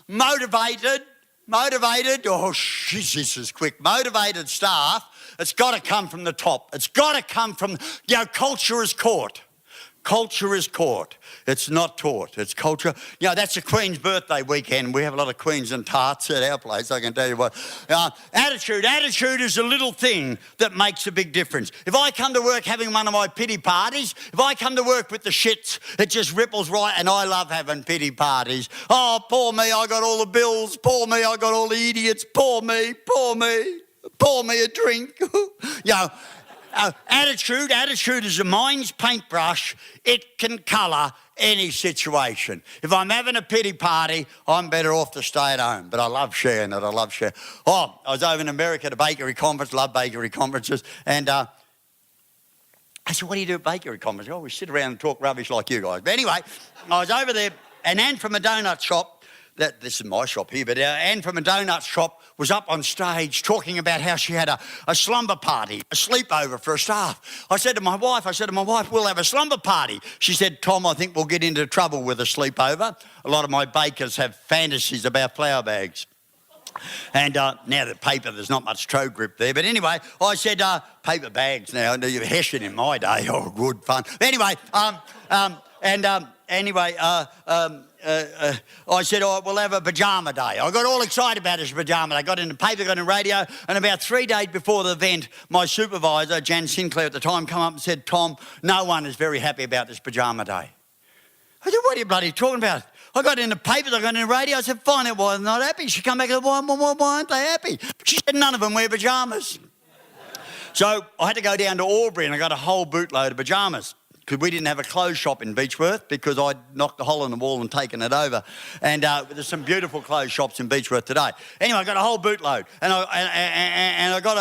[SPEAKER 2] motivated, this is quick, motivated staff, it's got to come from the top. It's got to come from, you know, culture is caught. Culture is caught. It's not taught. It's culture. You know, that's the Queen's birthday weekend. We have a lot of Queens and tarts at our place, I can tell you what. Attitude is a little thing that makes a big difference. If I come to work having one of my pity parties, if I come to work with the shits, it just ripples right, and I love having pity parties. Oh, poor me, I got all the bills. Poor me, I got all the idiots. Poor me. Pour me a drink. You know, attitude is a mind's paintbrush. It can colour any situation. If I'm having a pity party, I'm better off to stay at home. But I love sharing it. Oh, I was over in America at a bakery conference, love bakery conferences, and I said, what do you do at bakery conferences? Oh, we sit around and talk rubbish like you guys. But anyway, I was over there, and Anne from a donut shop, this is my shop here, but Anne from a donut shop was up on stage talking about how she had a slumber party, a sleepover for her staff. I said to my wife, we'll have a slumber party. She said, Tom, I think we'll get into trouble with a sleepover. A lot of my bakers have fantasies about flour bags. And now that paper, there's not much toe grip there. But anyway, I said, paper bags now, you're hessian in my day. Oh, good fun. Anyway, I said, we'll have a pyjama day. I got all excited about this pyjama day. I got in the paper, got in the radio, and about 3 days before the event, my supervisor, Jan Sinclair at the time, come up and said, Tom, no one is very happy about this pyjama day. I said, what are you bloody talking about? I got in the papers, I got in the radio, I said, find out why they're not happy. She come back and said, why aren't they happy? She said, none of them wear pyjamas. So I had to go down to Albury and I got a whole bootload of pyjamas. Because we didn't have a clothes shop in Beechworth because I'd knocked a hole in the wall and taken it over. And there's some beautiful clothes shops in Beechworth today. Anyway, I got a whole bootload. And I got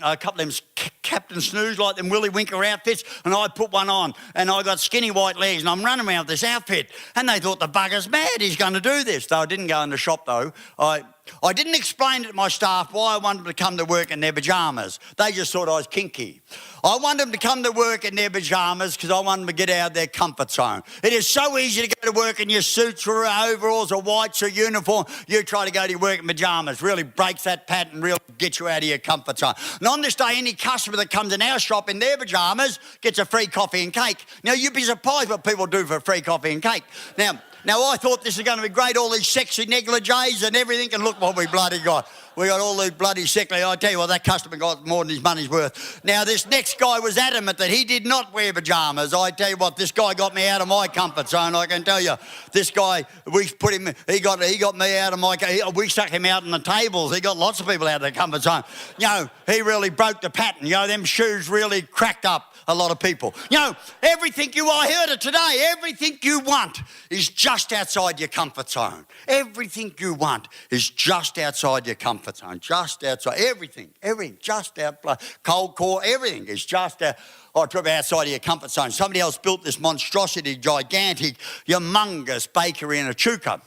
[SPEAKER 2] a couple of them Captain Snooze, like them Willy Winker outfits, and I put one on. And I got skinny white legs, and I'm running around with this outfit. And they thought, the bugger's mad, he's going to do this. So I didn't go in the shop, though. I didn't explain to my staff why I wanted them to come to work in their pyjamas. They just thought I was kinky. I wanted them to come to work in their pyjamas because I wanted them to get out of their comfort zone. It is so easy to go to work in your suits or overalls or whites or uniform. You try to go to your work in pyjamas. Really breaks that pattern, really gets you out of your comfort zone. And on this day, any customer that comes in our shop in their pyjamas gets a free coffee and cake. Now, you'd be surprised what people do for free coffee and cake. Now I thought this is going to be great, all these sexy negligees and everything, and look what we bloody got. We got all these bloody sickly. I tell you what, that customer got more than his money's worth. Now, this next guy was adamant that he did not wear pyjamas. I tell you what, this guy got me out of my comfort zone. I can tell you, this guy, we put him, he got me out of my, we stuck him out on the tables. He got lots of people out of their comfort zone. You know, he really broke the pattern. You know, them shoes really cracked up a lot of people. You know, I heard it today, everything you want is just outside your comfort zone. Everything you want is just outside your comfort zone. Just outside, everything, just out, cold core, everything is just out. Oh, talk about outside of your comfort zone. Somebody else built this monstrosity, gigantic, humongous bakery in Echuca,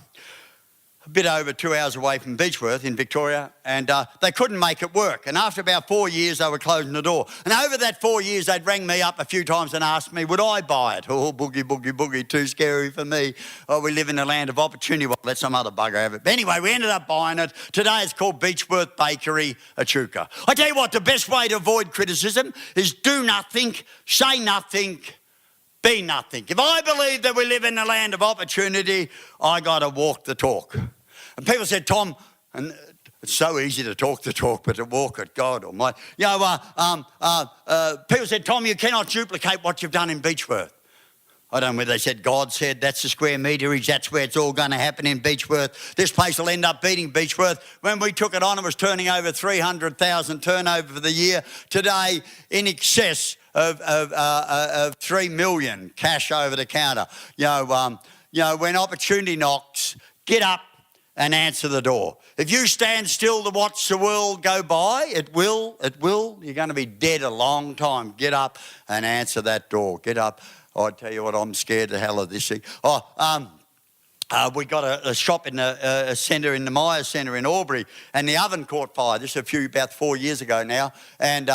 [SPEAKER 2] a bit over 2 hours away from Beechworth in Victoria, and they couldn't make it work. And after about 4 years, they were closing the door. And over that 4 years, they'd rang me up a few times and asked me, would I buy it? Oh, boogie, boogie, boogie, too scary for me. Oh, we live in a land of opportunity. Well, let some other bugger have it. But anyway, we ended up buying it. Today, it's called Beechworth Bakery, Echuca. I tell you what, the best way to avoid criticism is do nothing, say nothing, be nothing. If I believe that we live in a land of opportunity, I got to walk the talk. And people said, Tom, and it's so easy to talk the talk, but to walk it, God Almighty. You know, people said, Tom, you cannot duplicate what you've done in Beechworth. I don't know whether they said God said that's the square meterage, that's where it's all going to happen in Beechworth. This place will end up beating Beechworth. When we took it on, it was turning over 300,000 turnover for the year. Today, in excess of 3 million cash over the counter. You know, when opportunity knocks, get up and answer the door. If you stand still to watch the world go by, it will. You're going to be dead a long time. Get up and answer that door. Get up. Oh, I tell you what, I'm scared to hell of this thing. We got a shop in a centre in the Myers Centre in Albury, and the oven caught fire. This is about 4 years ago now, and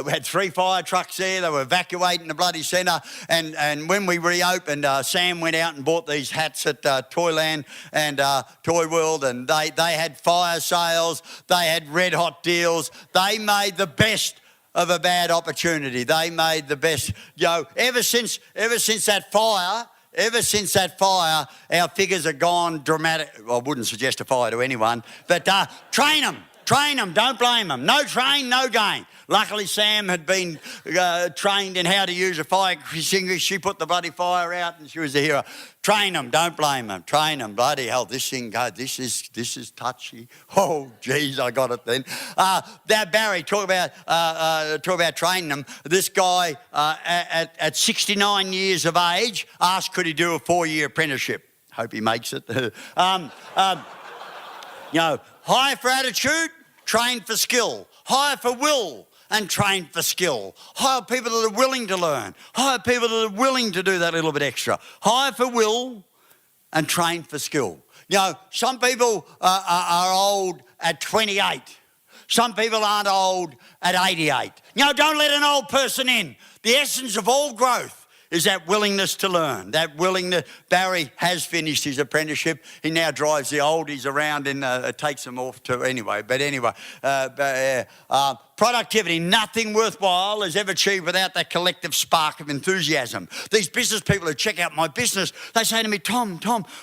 [SPEAKER 2] we had 3 fire trucks there. They were evacuating the bloody centre. And when we reopened, Sam went out and bought these hats at Toyland and Toy World, and they had fire sales. They had red hot deals. They made the best of a bad opportunity. They made the best. You know, ever since that fire, our figures have gone dramatic. Well, I wouldn't suggest a fire to anyone, but train them, don't blame them. No train, no gain. Luckily, Sam had been trained in how to use a fire extinguisher. She put the bloody fire out and she was a hero. Train them, don't blame them. Train them, bloody hell, this thing goes, this is touchy. Oh, geez, I got it then. That Barry, talk about training them. This guy at 69 years of age asked could he do a 4-year apprenticeship. Hope he makes it. You know, hire for attitude, train for skill. Hire for will and train for skill. Hire people that are willing to learn. Hire people that are willing to do that little bit extra. Hire for will and train for skill. You know, some people are old at 28. Some people aren't old at 88. You know, don't let an old person in. The essence of all growth is that willingness to learn, that willingness. Barry has finished his apprenticeship. He now drives the oldies around and takes them off to anyway. But anyway, productivity, nothing worthwhile is ever achieved without that collective spark of enthusiasm. These business people who check out my business, they say to me, Tom,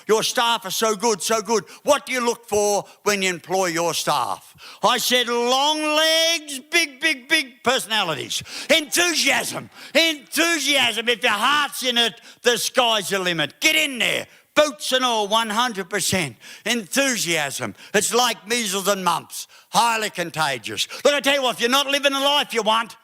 [SPEAKER 2] your staff are so good, so good. What do you look for when you employ your staff? I said, long legs, big personalities. Enthusiasm. If your heart's in it, the sky's the limit. Get in there. Boots and all, 100%. Enthusiasm. It's like measles and mumps. Highly contagious. Look, I tell you what, if you're not living the life you want,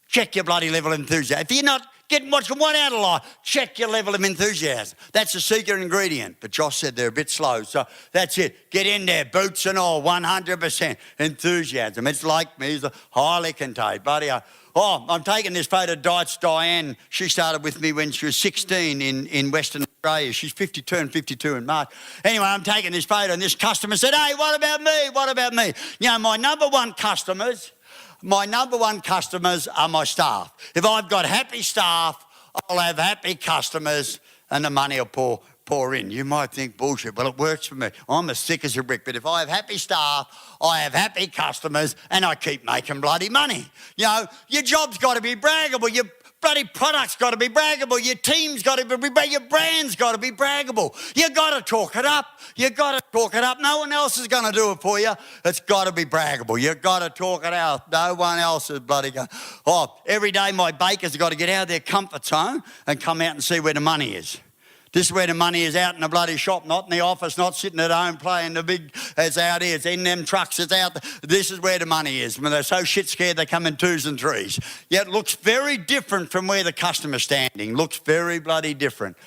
[SPEAKER 2] check your bloody level of enthusiasm. If you're not getting what you want out of life, check your level of enthusiasm. That's the secret ingredient. But Josh said they're a bit slow, so that's it. Get in there, boots and all, 100%. Enthusiasm. It's like measles, highly contagious. Buddy, I'm taking this photo of Diane. She started with me when she was 16 in Western Australia. She's 52 in March. Anyway, I'm taking this photo and this customer said, hey, what about me? You know, my number one customers are my staff. If I've got happy staff, I'll have happy customers and the money will pour in. You might think bullshit, but it works for me. I'm as thick as a brick, but if I have happy staff, I have happy customers and I keep making bloody money. You know, your job's got to be braggable. bloody product's got to be braggable. Your team's got to be, your brand's got to be braggable. You got to talk it up. You got to talk it up. No one else is going to do it for you. It's got to be braggable. You got to talk it out. No one else is bloody going. Oh, every day my bakers have got to get out of their comfort zone and come out and see where the money is. This is where the money is, out in the bloody shop, not in the office, not sitting at home playing the big, it's out here, it's in them trucks, it's out there. This is where the money is. When they're so shit scared, they come in 2s and 3s. Yet it looks very different from where the customer's standing. Looks very bloody different.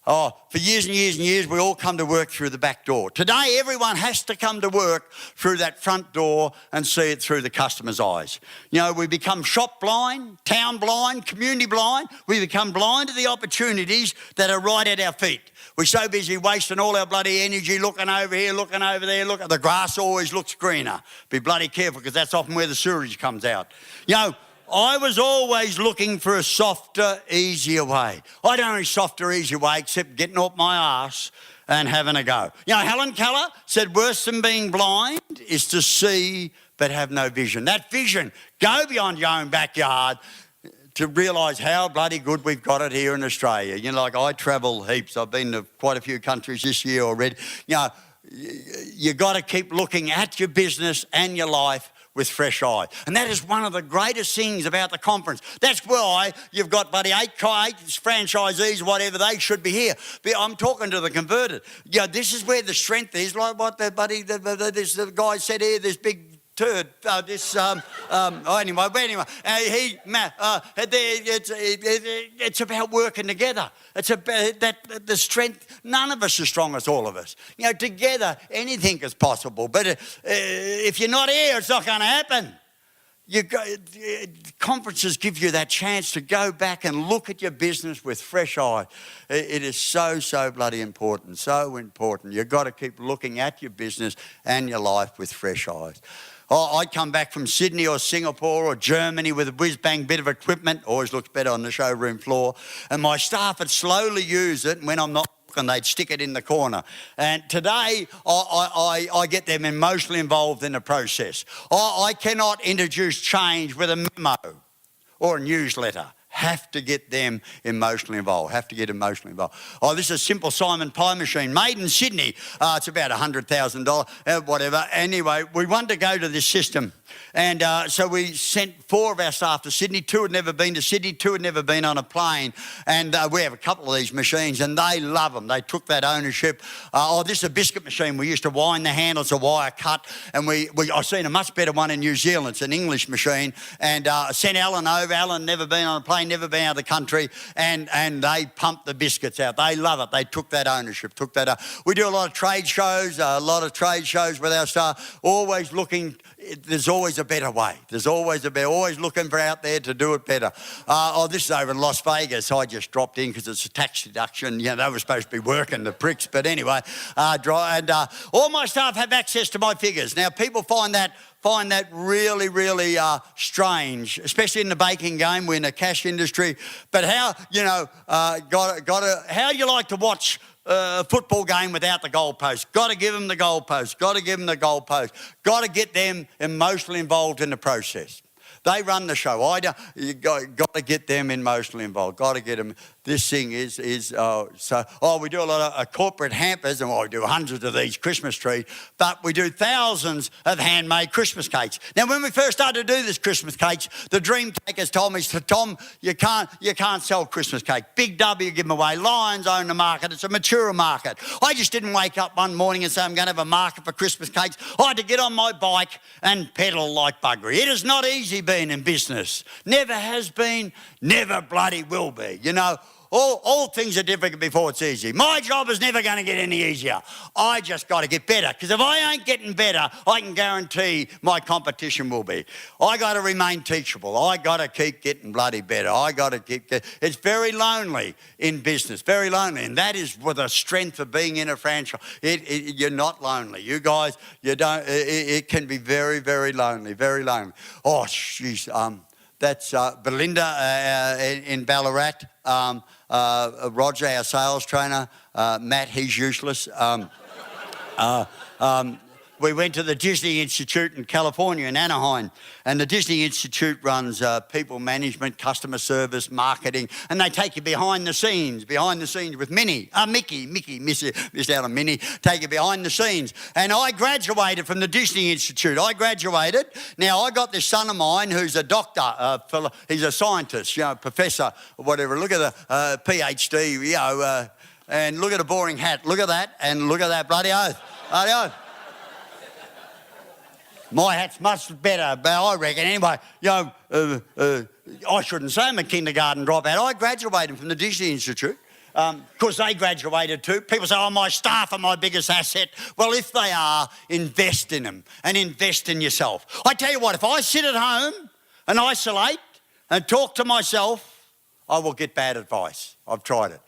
[SPEAKER 2] Oh, for years and years and years, we all come to work through the back door. Today, everyone has to come to work through that front door and see it through the customer's eyes. You know, we become shop blind, town blind, community blind. We become blind to the opportunities that are right at our feet. We're so busy wasting all our bloody energy looking over here, looking over there, look at the grass always looks greener. Be bloody careful, because that's often where the sewerage comes out. You know, I was always looking for a softer, easier way. I don't know any softer, easier way except getting off my arse and having a go. You know, Helen Keller said worse than being blind is to see but have no vision. That vision, go beyond your own backyard to realise how bloody good we've got it here in Australia. You know, like I travel heaps. I've been to quite a few countries this year already. You know, you got to keep looking at your business and your life with fresh eye. And that is one of the greatest things about the conference. That's why you've got bloody eight franchisees, whatever, they should be here. But I'm talking to the converted. Yeah, this is where the strength is, like what the guy said here, this big turd, it's about working together. It's about that the strength. None of us are strong as all of us. You know, together anything is possible. But if you're not here, it's not going to happen. Conferences give you that chance to go back and look at your business with fresh eye. It is so bloody important, so important. You've got to keep looking at your business and your life with fresh eyes. Oh, I'd come back from Sydney or Singapore or Germany with a whiz-bang bit of equipment, always looks better on the showroom floor, and my staff would slowly use it, and when I'm not looking, they'd stick it in the corner. And today, I get them emotionally involved in the process. I cannot introduce change with a memo or a newsletter. Have to get them emotionally involved. Oh, this is a simple Simon pie machine made in Sydney. It's about $100,000, whatever. Anyway, we wanted to go to this system. And so we sent 4 of our staff to Sydney. 2 had never been to Sydney, 2 had never been on a plane. And we have a couple of these machines and they love them. They took that ownership. This is a biscuit machine. We used to wind the handle. It's a wire cut. And I've seen a much better one in New Zealand. It's an English machine. And sent Alan over. Alan never been on a plane, never been out of the country. And they pumped the biscuits out. They love it. They took that ownership, We do a lot of trade shows with our staff. Always looking, there's always a better way. Always looking for out there to do it better. This is over in Las Vegas. I just dropped in because it's a tax deduction. You know, they were supposed to be working, the pricks. But anyway, all my staff have access to my figures. Now, people find that really strange, especially in the baking game. We're in the cash industry. But how, how you like to watch a football game without the goalpost? Got to give them the goalpost. Got to get them emotionally involved in the process. They run the show. You got to get them emotionally involved. Got to get them. This thing we do a lot of corporate hampers, and we do hundreds of these Christmas trees, but we do thousands of handmade Christmas cakes. Now, when we first started to do this Christmas cakes, the dream takers told me, Tom, you can't sell Christmas cake. Big W give them away. Lions own the market. It's a mature market. I just didn't wake up one morning and say I'm going to have a market for Christmas cakes. I had to get on my bike and pedal like buggery. It is not easy being in business. Never has been, never bloody will be. You know, all things are difficult before it's easy. My job is never going to get any easier. I just got to get better, because if I ain't getting better, I can guarantee my competition will be. I got to remain teachable. I got to keep getting bloody better. It's very lonely in business, very lonely, and that is with the strength of being in a franchise. You're not lonely. You guys, you don't. It can be very, very lonely, very lonely. Oh, jeez. That's Belinda in Ballarat. Roger, our sales trainer. Matt, he's useless. we went to the Disney Institute in California, in Anaheim, and the Disney Institute runs people management, customer service, marketing, and they take you behind the scenes with Mickey, missed out on Minnie, take you behind the scenes. And I graduated from the Disney Institute. Now, I got this son of mine who's a doctor, he's a scientist, professor, or whatever. Look at the PhD, and look at a boring hat. Look at that, and look at that, bloody oath. My hat's much better, but I reckon. Anyway, I shouldn't say I'm a kindergarten dropout. I graduated from the Disney Institute. Because they graduated too. People say, my staff are my biggest asset. Well, if they are, invest in them and invest in yourself. I tell you what, if I sit at home and isolate and talk to myself, I will get bad advice. I've tried it.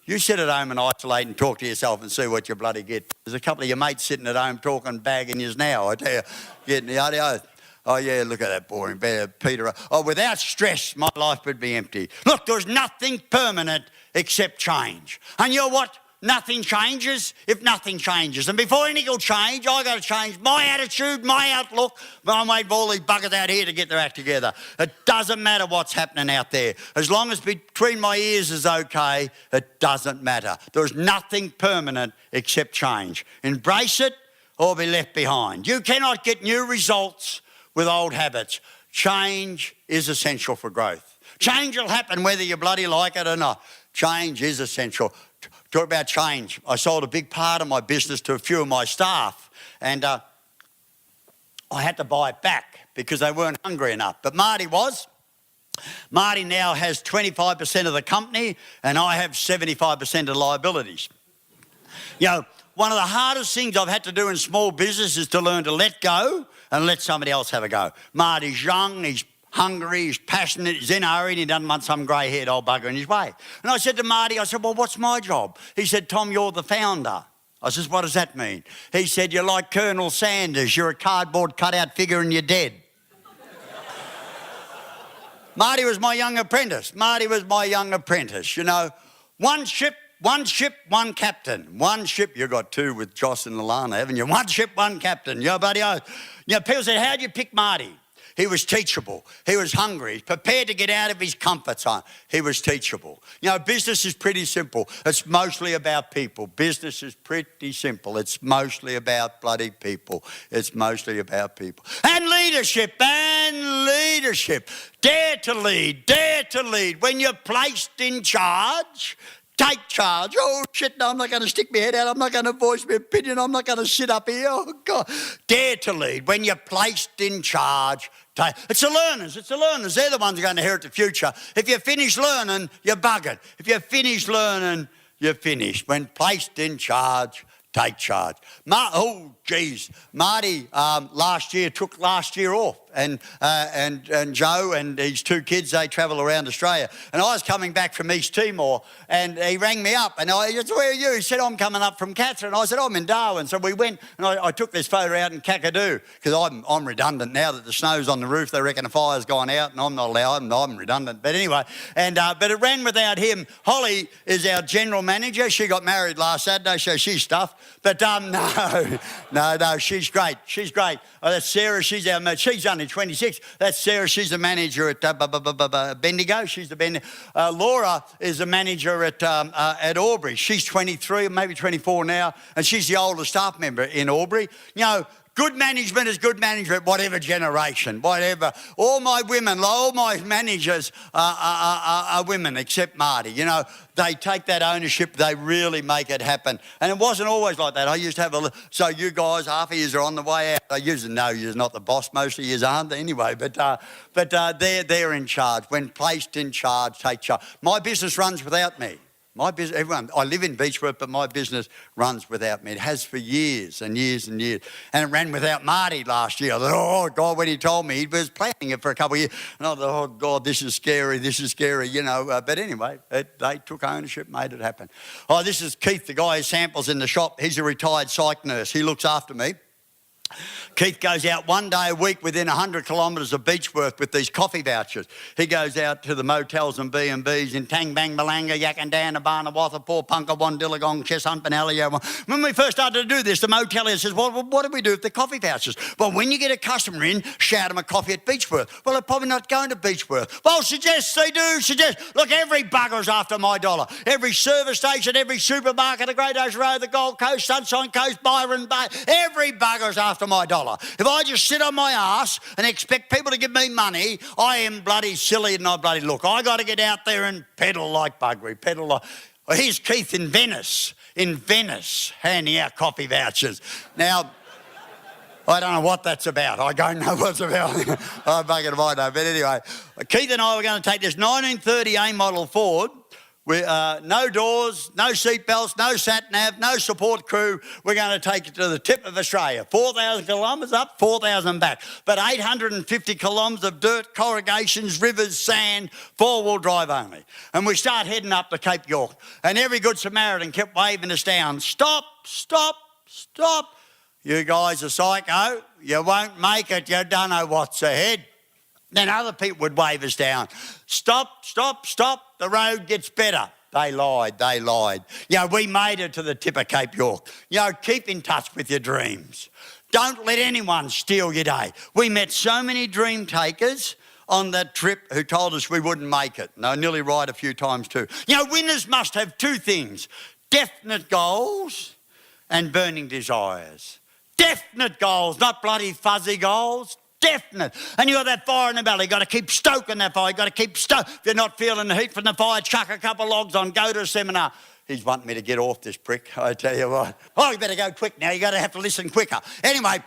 [SPEAKER 2] You sit at home and isolate and talk to yourself and see what you bloody get. There's a couple of your mates sitting at home talking bagging yous now, I tell you, getting the oath. Oh, yeah, look at that boring Peter. Oh, without stress, my life would be empty. Look, there's nothing permanent except change. And you know what? Nothing changes if nothing changes. And before anything will change, I've got to change my attitude, my outlook. I'm waiting for all these buggers out here to get their act together. It doesn't matter what's happening out there. As long as between my ears is okay, it doesn't matter. There's nothing permanent except change. Embrace it or be left behind. You cannot get new results with old habits. Change is essential for growth. Change will happen whether you bloody like it or not. Change is essential. Talk about change. I sold a big part of my business to a few of my staff, and I had to buy it back because they weren't hungry enough. But Marty was. Marty now has 25% of the company, and I have 75% of liabilities. One of the hardest things I've had to do in small business is to learn to let go and let somebody else have a go. Marty's young, he's hungry, he's passionate, he's in a hurry, and he doesn't want some grey-haired old bugger in his way. And I said to Marty, well, what's my job? He said, Tom, you're the founder. I said, what does that mean? He said, you're like Colonel Sanders, you're a cardboard cutout figure and you're dead. Marty was my young apprentice. One ship, one captain. One ship, you got two with Joss and Lana, haven't you? One ship, one captain. Buddy. People said, how'd you pick Marty? He was teachable. He was hungry. He's prepared to get out of his comfort zone. He was teachable. Business is pretty simple. It's mostly about people. Business is pretty simple. It's mostly about bloody people. It's mostly about people. And leadership. Dare to lead. When you're placed in charge, take charge. Oh, shit, no, I'm not going to stick my head out. I'm not going to voice my opinion. I'm not going to sit up here. Oh, God. Dare to lead. When you're placed in charge, it's the learners. They're the ones who are going to inherit the future. If you finish learning, you're buggered. If you finish learning, you're finished. When placed in charge, take charge. Marty took last year off, and Joe and his two kids, they travel around Australia. And I was coming back from East Timor, and he rang me up, and I said, where are you? He said, I'm coming up from Catherine. I said, I'm in Darwin. So we went, and I took this photo out in Kakadu, because I'm redundant now that the snow's on the roof. They reckon a fire's gone out, and I'm not allowed, and I'm redundant. But anyway, but it ran without him. Holly is our general manager. She got married last Saturday, so she's stuffed. But no, she's great. Oh, that's Sarah. She's only 26. That's Sarah. She's the manager at Bendigo. She's the Bendigo. Laura is the manager at Albury. She's 23, maybe 24 now, and she's the oldest staff member in Albury. Good management is good management, whatever generation, whatever. All my managers are women, except Marty. They take that ownership, they really make it happen. And it wasn't always like that. I used to have so you guys, half of you are on the way out. I used to know you're not the boss, most of you aren't anyway, but they're in charge. When placed in charge, take charge. My business runs without me. I live in Beechworth, but my business runs without me. It has for years and years and years. And it ran without Marty last year. I thought, oh, God, when he told me, he was planning it for a couple of years. And I thought, oh, God, this is scary, But anyway, they took ownership, made it happen. Oh, this is Keith, the guy who samples in the shop. He's a retired psych nurse. He looks after me. Keith goes out one day a week within 100 kilometres of Beechworth with these coffee vouchers. He goes out to the motels and B&Bs in Tang Bang, Malanga, Yakandan, Abana, Wathapaw, Punka, Wandillagong, Cheshump and Alio. When we first started to do this, the motelier says, well, what do we do with the coffee vouchers? Well, when you get a customer in, shout them a coffee at Beechworth. Well, they're probably not going to Beechworth. Well, look, every bugger's after my dollar. Every service station, every supermarket, the Great Ocean Road, the Gold Coast, Sunshine Coast, Byron Bay, every bugger's after my dollar. If I just sit on my ass and expect people to give me money, I am bloody silly and I bloody look. I got to get out there and pedal like buggery, pedal like... Well, here's Keith in Venice, handing out coffee vouchers. Now, I don't know what that's about. I don't know what's about. I'm bugging if I know. But anyway, Keith and I were going to take this 1930 A model Ford. No doors, no seat belts, no sat-nav, no support crew. We're going to take it to the tip of Australia. 4,000 kilometres up, 4,000 back. But 850 kilometres of dirt, corrugations, rivers, sand, four-wheel drive only. And we start heading up to Cape York. And every good Samaritan kept waving us down. Stop, stop, stop. You guys are psycho. You won't make it. You don't know what's ahead. Then other people would wave us down. Stop, stop, stop. The road gets better. They lied. We made it to the tip of Cape York. Keep in touch with your dreams. Don't let anyone steal your day. We met so many dream takers on that trip who told us we wouldn't make it. And they were nearly right a few times too. Winners must have two things: definite goals and burning desires. Definite goals, not bloody fuzzy goals. Definite. And you got that fire in the belly. You got to keep stoking that fire. You got to keep If you're not feeling the heat from the fire, chuck a couple of logs on, go to a seminar. He's wanting me to get off this prick, I tell you what. Oh, you better go quick now. You got to have to listen quicker. Anyway,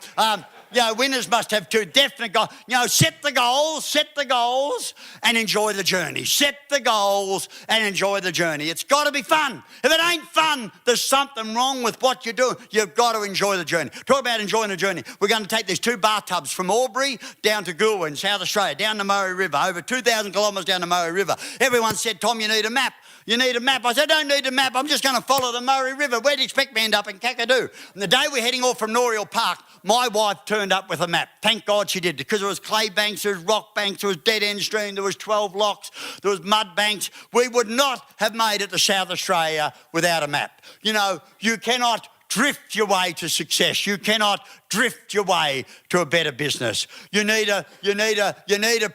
[SPEAKER 2] winners must have two definite goals. Set the goals and enjoy the journey. Set the goals and enjoy the journey. It's got to be fun. If it ain't fun, there's something wrong with what you're doing. You've got to enjoy the journey. Talk about enjoying the journey. We're going to take these two bathtubs from Albury down to Goolwa in South Australia, down the Murray River, over 2,000 kilometres down the Murray River. Everyone said, Tom, you need a map. You need a map. I said, I don't need a map. I'm just going to follow the Murray River. Where do you expect me to end up? In Kakadu. And the day we're heading off from Noriel Park, my wife turned up with a map. Thank God she did, because there was clay banks, there was rock banks, there was dead-end stream, there was 12 locks, there was mud banks. We would not have made it to South Australia without a map. You cannot drift your way to success. You cannot drift your way to a better business. You need a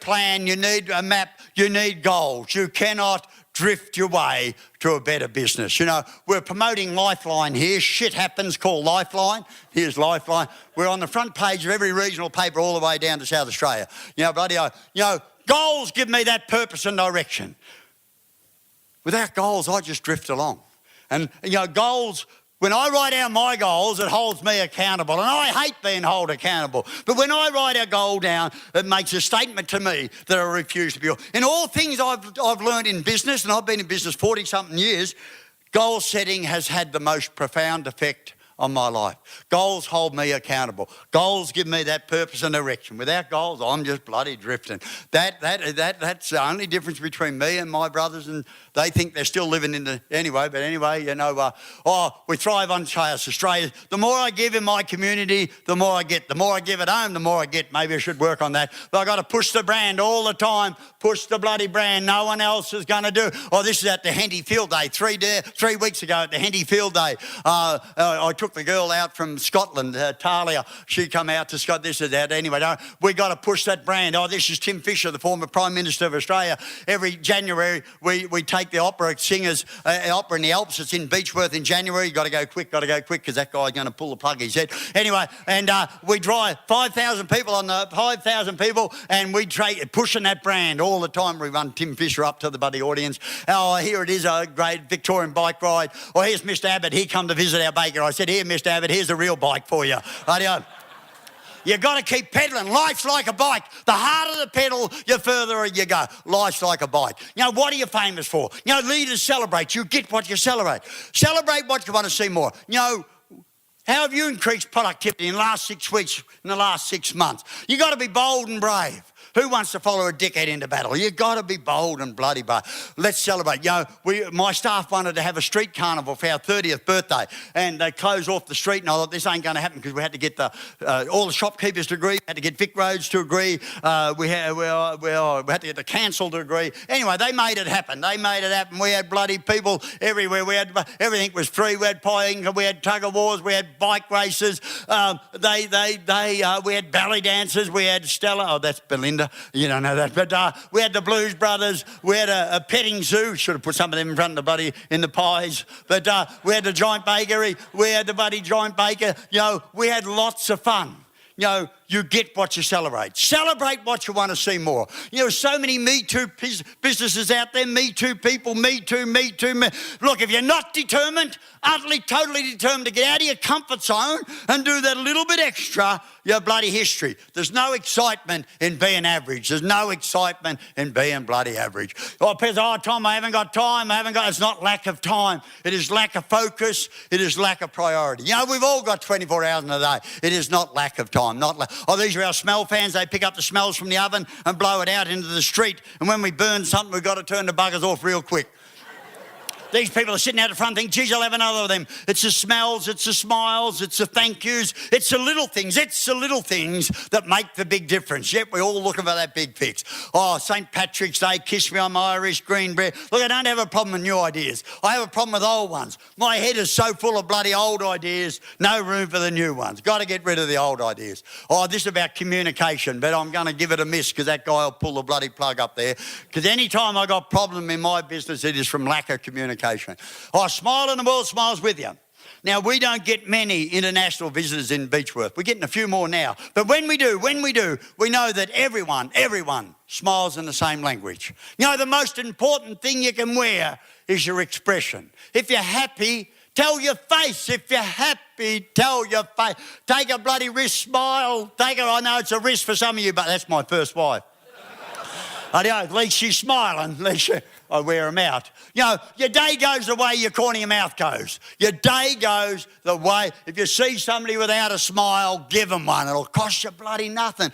[SPEAKER 2] plan, you need a map, you need goals. You cannot drift your way to a better business. We're promoting Lifeline here. Shit happens, call Lifeline. Here's Lifeline. We're on the front page of every regional paper all the way down to South Australia. Goals give me that purpose and direction. Without goals, I just drift along. And, goals... When I write out my goals, it holds me accountable. And I hate being held accountable. But when I write a goal down, it makes a statement to me that I refuse to be. In all things I've learned in business, and I've been in business 40-something years, goal setting has had the most profound effect on my life. Goals hold me accountable. Goals give me that purpose and direction. Without goals, I'm just bloody drifting. That's the only difference between me and my brothers, and they think they're still living in the... Anyway, we thrive on chaos. Australia, the more I give in my community, the more I get. The more I give at home, the more I get. Maybe I should work on that. But I've got to push the brand all the time. Push the bloody brand. No one else is going to do. Oh, this is at the Henty Field Day. 3 weeks ago at the Henty Field Day. I took the girl out from Scotland, Talia. She come out to Scotland. This is out anyway. We got to push that brand. Oh, this is Tim Fisher, the former Prime Minister of Australia. Every January, we take the opera singers, opera in the Alps. It's in Beechworth in January. You got to go quick, because that guy's going to pull the plug, he said. Anyway, and we drive 5,000 people and we pushing that brand all the time. We run Tim Fisher up to the buddy audience. Oh, here it is, a great Victorian bike ride. Oh, here's Mr. Abbott. He come to visit our baker. I said, here, Mr. Abbott, here's a real bike for you. You got to keep pedaling. Life's like a bike. The harder the pedal, the further you go. Life's like a bike. What are you famous for? Leaders celebrate. You get what you celebrate. Celebrate what you want to see more. How have you increased productivity in the last 6 weeks, in the last 6 months? You got to be bold and brave. Who wants to follow a dickhead into battle? You've got to be bold and bloody bold. Let's celebrate. My staff wanted to have a street carnival for our 30th birthday, and they closed off the street, and I thought, this ain't going to happen, because we had to get all the shopkeepers to agree, had to get Vic Roads to agree, we had to get the council to agree. Anyway, they made it happen. We had bloody people everywhere. Everything was free. We had pie eating, we had tug of wars, we had bike races. We had ballet dancers. We had Stella. Oh, that's Belinda. You don't know that. But we had the Blues Brothers. We had a petting zoo. Should have put some of them in front of the buddy in the pies. But we had the Giant Bakery. We had the buddy Giant Baker. We had lots of fun. You get what you celebrate. Celebrate what you want to see more. So many Me Too businesses out there, Me Too people, Me Too. Look, if you're not determined, utterly, totally determined to get out of your comfort zone and do that little bit extra, you're bloody history. There's no excitement in being average. There's no excitement in being bloody average. Tom, I haven't got time. It's not lack of time. It is lack of focus. It is lack of priority. We've all got 24 hours in a day. It is not lack of time. These are our smell fans. They pick up the smells from the oven and blow it out into the street. And when we burn something, we've got to turn the buggers off real quick. These people are sitting out the front thinking, geez, I'll have another of them. It's the smells, it's the smiles, it's the thank yous, it's the little things. It's the little things that make the big difference. Yep, we're all looking for that big fix. Oh, St. Patrick's Day, kiss me on my Irish green bread. Look, I don't have a problem with new ideas. I have a problem with old ones. My head is so full of bloody old ideas, no room for the new ones. Got to get rid of the old ideas. Oh, this is about communication, but I'm going to give it a miss, because that guy will pull the bloody plug up there. Because any time I got a problem in my business, it is from lack of communication. Oh, smile and the world smiles with you. Now, we don't get many international visitors in Beechworth. We're getting a few more now. But when we do, we know that everyone smiles in the same language. The most important thing you can wear is your expression. If you're happy, tell your face. If you're happy, tell your face. Take a bloody wrist smile. I know it's a wrist for some of you, but that's my first wife. I know, at least she's smiling. I wear them out. Your day goes the way your corner of your mouth goes. Your day goes the way, if you see somebody without a smile, give them one. It'll cost you bloody nothing.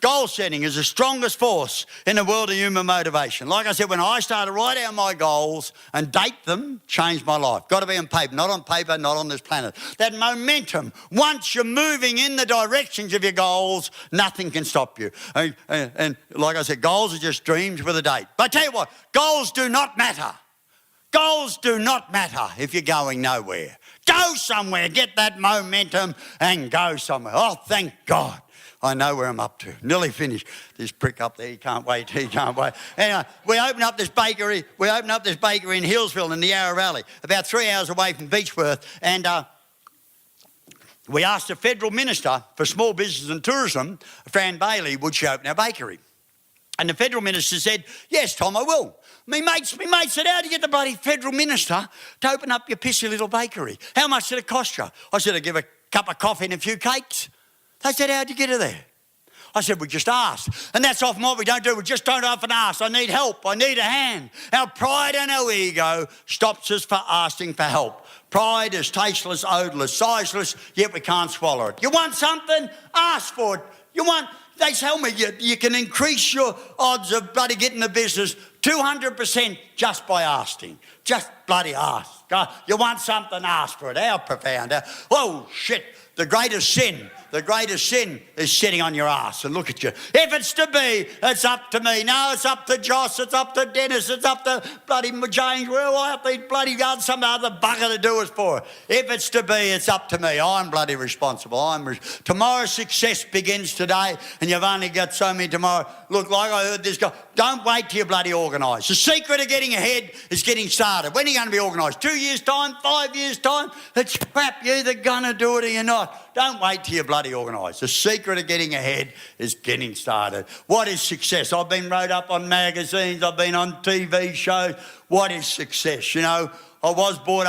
[SPEAKER 2] Goal setting is the strongest force in the world of human motivation. Like I said, when I started to write down my goals and date them, changed my life. Got to be on paper, not on this planet. That momentum, once you're moving in the directions of your goals, nothing can stop you. And like I said, goals are just dreams with a date. But I tell you what, goals do not matter. Goals do not matter if you're going nowhere. Go somewhere, get that momentum and go somewhere. Oh, thank God. I know where I'm up to. Nearly finished. This prick up there, he can't wait. Anyway, we opened up this bakery in Hillsville in the Yarra Valley, about 3 hours away from Beechworth, and we asked the Federal Minister for Small Business and Tourism, Fran Bailey, would she open our bakery? And the Federal Minister said, yes, Tom, I will. Me mates said, how do you get the bloody Federal Minister to open up your pissy little bakery? How much did it cost you? I said, I'd give a cup of coffee and a few cakes. They said, how'd you get her there? I said, we just asked. And that's often what we don't do. We just don't often ask. I need help. I need a hand. Our pride and our ego stops us for asking for help. Pride is tasteless, odourless, sizeless, yet we can't swallow it. You want something? Ask for it. They tell me you can increase your odds of bloody getting the business 200% just by asking. Just bloody ask. You want something? Ask for it. How profound. Oh, shit. The greatest sin is sitting on your ass and look at you. If it's to be, it's up to me. No, it's up to Joss, it's up to Dennis, it's up to bloody James. Well, I have to bloody got some other bugger to do it for. If it's to be, it's up to me. I'm bloody responsible. Tomorrow's success begins today, and you've only got so many tomorrow. Look, like I heard this guy, don't wait till you're bloody organised. The secret of getting ahead is getting started. When are you going to be organised? 2 years' time? 5 years' time? It's crap. You're either going to do it or you're not. Don't wait till you're bloody organised. The secret of getting ahead is getting started. What is success? I've been wrote up on magazines. I've been on TV shows. What is success? I was brought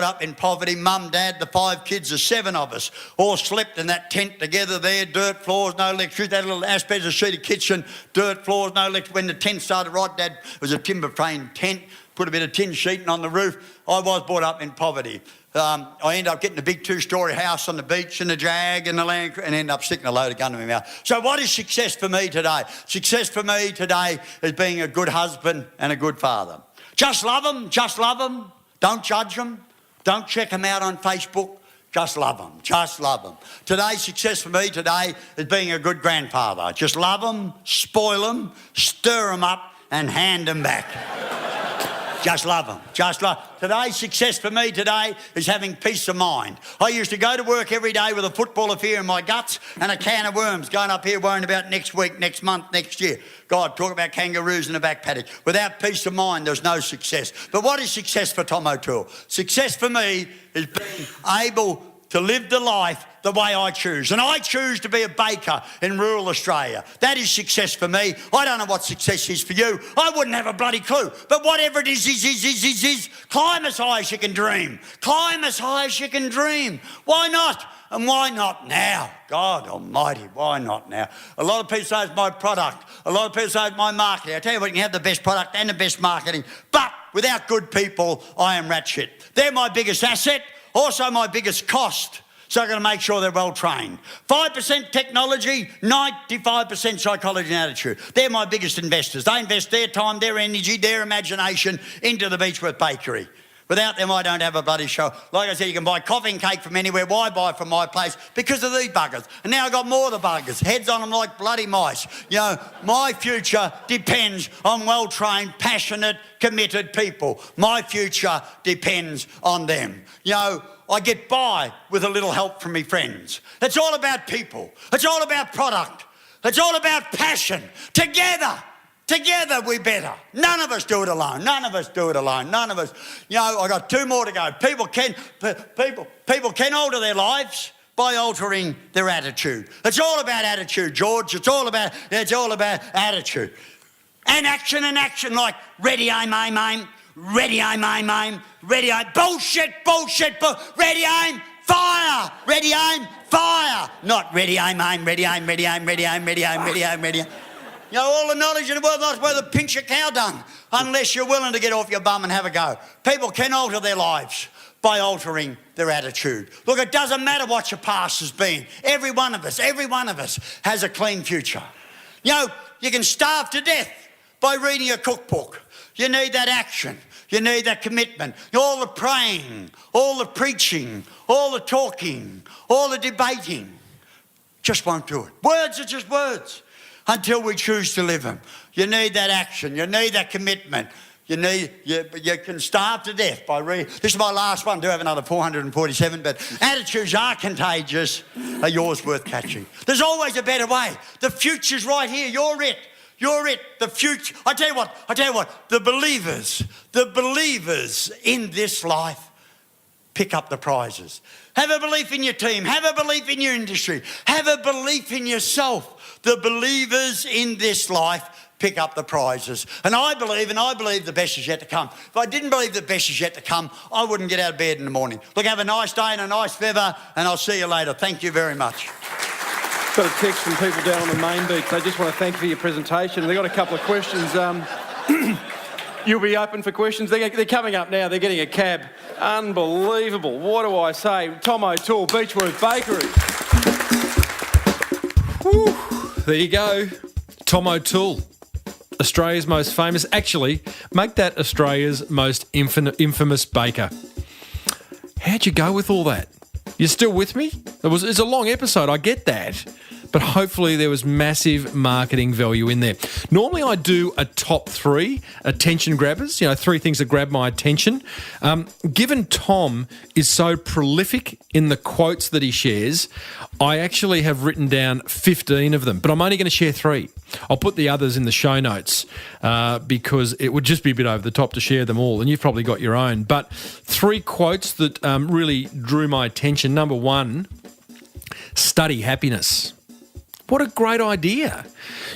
[SPEAKER 2] up in poverty. Mum, Dad, the 5 kids, the 7 of us, all slept in that tent together there, dirt floors, no electricity, that little asbestos sheeted kitchen, dirt floors, no electricity. When the tent started right, Dad, it was a timber frame tent, put a bit of tin sheeting on the roof. I was brought up in poverty. I ended up getting a big 2-storey house on the beach and a Jag and a Land Cruiser and ended up sticking a loaded gun in my mouth. So what is success for me today? Success for me today is being a good husband and a good father. Just love them, just love them. Don't judge them. Don't check them out on Facebook. Just love them, just love them. Today's success for me today is being a good grandfather. Just love them, spoil them, stir them up and hand them back. Just love them, just love. Today's success for me today is having peace of mind. I used to go to work every day with a football of fear in my guts and a can of worms, going up here worrying about next week, next month, next year. God, talk about kangaroos in a back paddock. Without peace of mind, there's no success. But what is success for Tom O'Toole? Success for me is being able to live the life the way I choose. And I choose to be a baker in rural Australia. That is success for me. I don't know what success is for you. I wouldn't have a bloody clue. But whatever it is, climb as high as you can dream. Climb as high as you can dream. Why not? And why not now? God almighty, why not now? A lot of people say it's my product. A lot of people say it's my marketing. I tell you what, you can have the best product and the best marketing. But without good people, I am rat shit. They're my biggest asset. Also my biggest cost, so I've got to make sure they're well trained. 5% technology, 95% psychology and attitude. They're my biggest investors. They invest their time, their energy, their imagination into the Beechworth Bakery. Without them, I don't have a bloody show. Like I said, you can buy coffee and cake from anywhere. Why buy from my place? Because of these buggers. And now I've got more of the buggers. Heads on them like bloody mice. You know, my future depends on well-trained, passionate, committed people. My future depends on them. You know, I get by with a little help from my friends. It's all about people. It's all about product. It's all about passion. Together we're better. None of us do it alone. None of us do it alone. None of us. You know, I got 2 more to go. People can alter their lives by altering their attitude. It's all about attitude, George. It's all about attitude. And action, like ready, aim, aim, aim. Ready, aim, aim, aim. Ready, aim. Bullshit. Ready, aim, fire. Ready, aim, fire. Not ready, aim, aim. Ready, aim, ready, aim, ready, aim, ready, aim, ready, aim, ready, aim. You know, all the knowledge in the world is worth a pinch of cow dung unless you're willing to get off your bum and have a go. People can alter their lives by altering their attitude. Look, it doesn't matter what your past has been. Every one of us has a clean future. You know, you can starve to death by reading a cookbook. You need that action. You need that commitment. All the praying, all the preaching, all the talking, all the debating just won't do it. Words are just words until we choose to live them. You need that action. You need that commitment. You can starve to death by reading. This is my last one. I do have another 447, but attitudes are contagious. Are yours worth catching? There's always a better way. The future's right here. You're it. The future. I tell you what, the believers in this life pick up the prizes. Have a belief in your team. Have a belief in your industry. Have a belief in yourself. The believers in this life pick up the prizes. And I believe the best is yet to come. If I didn't believe the best is yet to come, I wouldn't get out of bed in the morning. Look, have a nice day and a nice feather, and I'll see you later. Thank you very much.
[SPEAKER 1] Got a text from people down on the main beach. They just want to thank you for your presentation. They've got a couple of questions. You'll be open for questions. They're coming up now. They're getting a cab. Unbelievable. What do I say? Tom O'Toole, Beechworth Bakery. Whew. There you go. Tom O'Toole, Australia's most famous. Actually, make that Australia's most infamous baker. How'd you go with all that? You still with me? It's a long episode, I get that. But hopefully there was massive marketing value in there. Normally I do a top 3 attention grabbers, 3 things that grab my attention. Given Tom is so prolific in the quotes that he shares, I actually have written down 15 of them, but I'm only going to share 3. I'll put the others in the show notes because it would just be a bit over the top to share them all, and you've probably got your own. But 3 quotes that really drew my attention. Number 1, study happiness. What a great idea.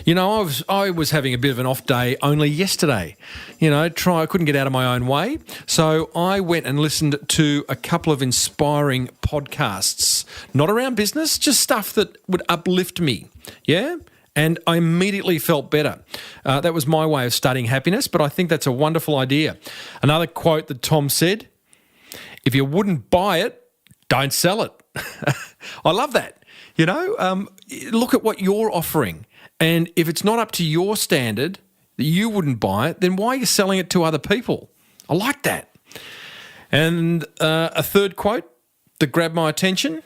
[SPEAKER 1] I was having a bit of an off day only yesterday. I couldn't get out of my own way. So I went and listened to a couple of inspiring podcasts, not around business, just stuff that would uplift me. Yeah? And I immediately felt better. That was my way of studying happiness, but I think that's a wonderful idea. Another quote that Tom said, if you wouldn't buy it, don't sell it. I love that. You know, look at what you're offering. And if it's not up to your standard, that you wouldn't buy it, then why are you selling it to other people? I like that. And a third quote that grabbed my attention,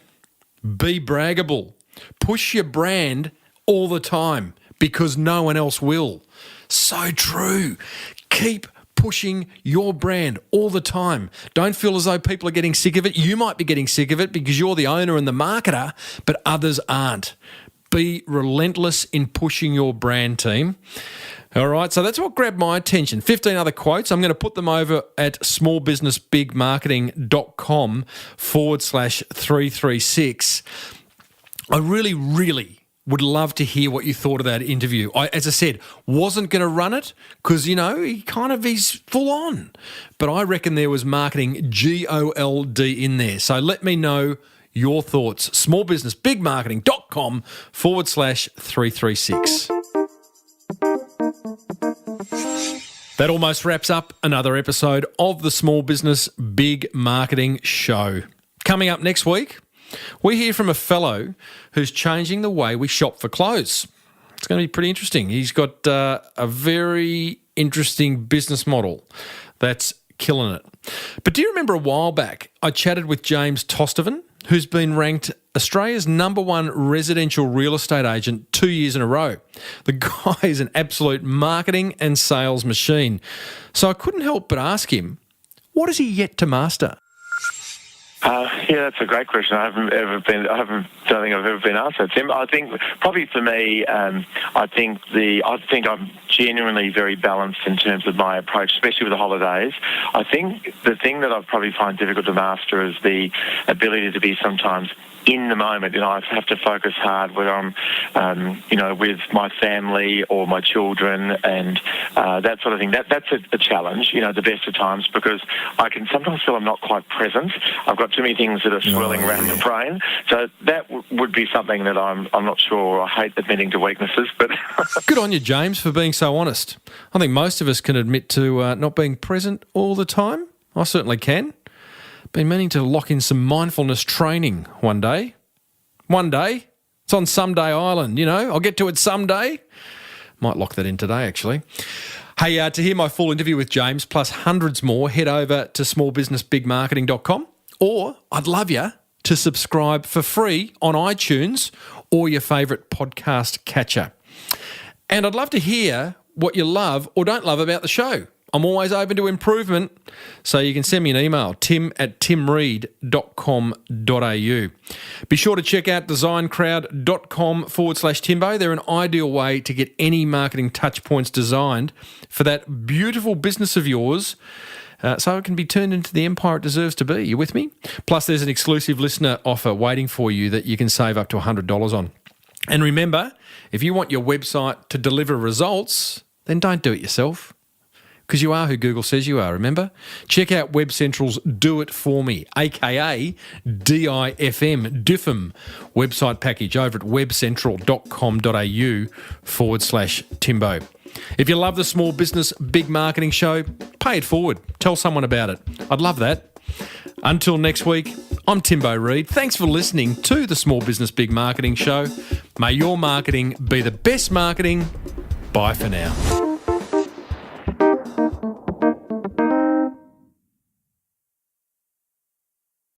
[SPEAKER 1] be braggable. Push your brand all the time because no one else will. So true. Keep pushing your brand all the time. Don't feel as though people are getting sick of it. You might be getting sick of it because you're the owner and the marketer, but others aren't. Be relentless in pushing your brand, team. All right, so that's what grabbed my attention. 15 other quotes. I'm going to put them over at smallbusinessbigmarketing.com/336. I really would love to hear what you thought of that interview. As I said, wasn't going to run it because, you know, he's full on. But I reckon there was marketing GOLD in there. So let me know your thoughts. smallbusinessbigmarketing.com/336. That almost wraps up another episode of the Small Business Big Marketing Show. Coming up next week, we hear from a fellow who's changing the way we shop for clothes. It's going to be pretty interesting. He's got a very interesting business model that's killing it. But do you remember a while back, I chatted with James Tostovan, who's been ranked Australia's #1 residential real estate agent 2 years in a row. The guy is an absolute marketing and sales machine. So I couldn't help but ask him, what is he yet to master?
[SPEAKER 6] Yeah, that's a great question. I don't think I've ever been asked that, Tim. I think probably for me, I think I'm genuinely very balanced in terms of my approach, especially with the holidays. I think the thing that I probably find difficult to master is the ability to be sometimes in the moment. You know, I have to focus hard whether I'm, with my family or my children and that sort of thing. That's a challenge, you know, the best of times, because I can sometimes feel I'm not quite present. I've got too many things that are swirling around the brain. So that would be something that I'm not sure. I hate admitting to weaknesses, but...
[SPEAKER 1] Good on you, James, for being so honest. I think most of us can admit to not being present all the time. I certainly can. Been meaning to lock in some mindfulness training one day. One day. It's on Someday Island, you know. I'll get to it someday. Might lock that in today, actually. Hey, to hear my full interview with James, plus hundreds more, head over to smallbusinessbigmarketing.com, or I'd love you to subscribe for free on iTunes or your favourite podcast catcher. And I'd love to hear what you love or don't love about the show. I'm always open to improvement, so you can send me an email, tim@timreid.com.au. Be sure to check out designcrowd.com/Timbo. They're an ideal way to get any marketing touch points designed for that beautiful business of yours, so it can be turned into the empire it deserves to be. You with me? Plus, there's an exclusive listener offer waiting for you that you can save up to $100 on. And remember, if you want your website to deliver results, then don't do it yourself. Because you are who Google says you are, remember? Check out Web Central's Do It For Me, aka DIFM website package over at webcentral.com.au/Timbo. If you love the Small Business Big Marketing Show, pay it forward. Tell someone about it. I'd love that. Until next week, I'm Timbo Reid. Thanks for listening to the Small Business Big Marketing Show. May your marketing be the best marketing. Bye for now.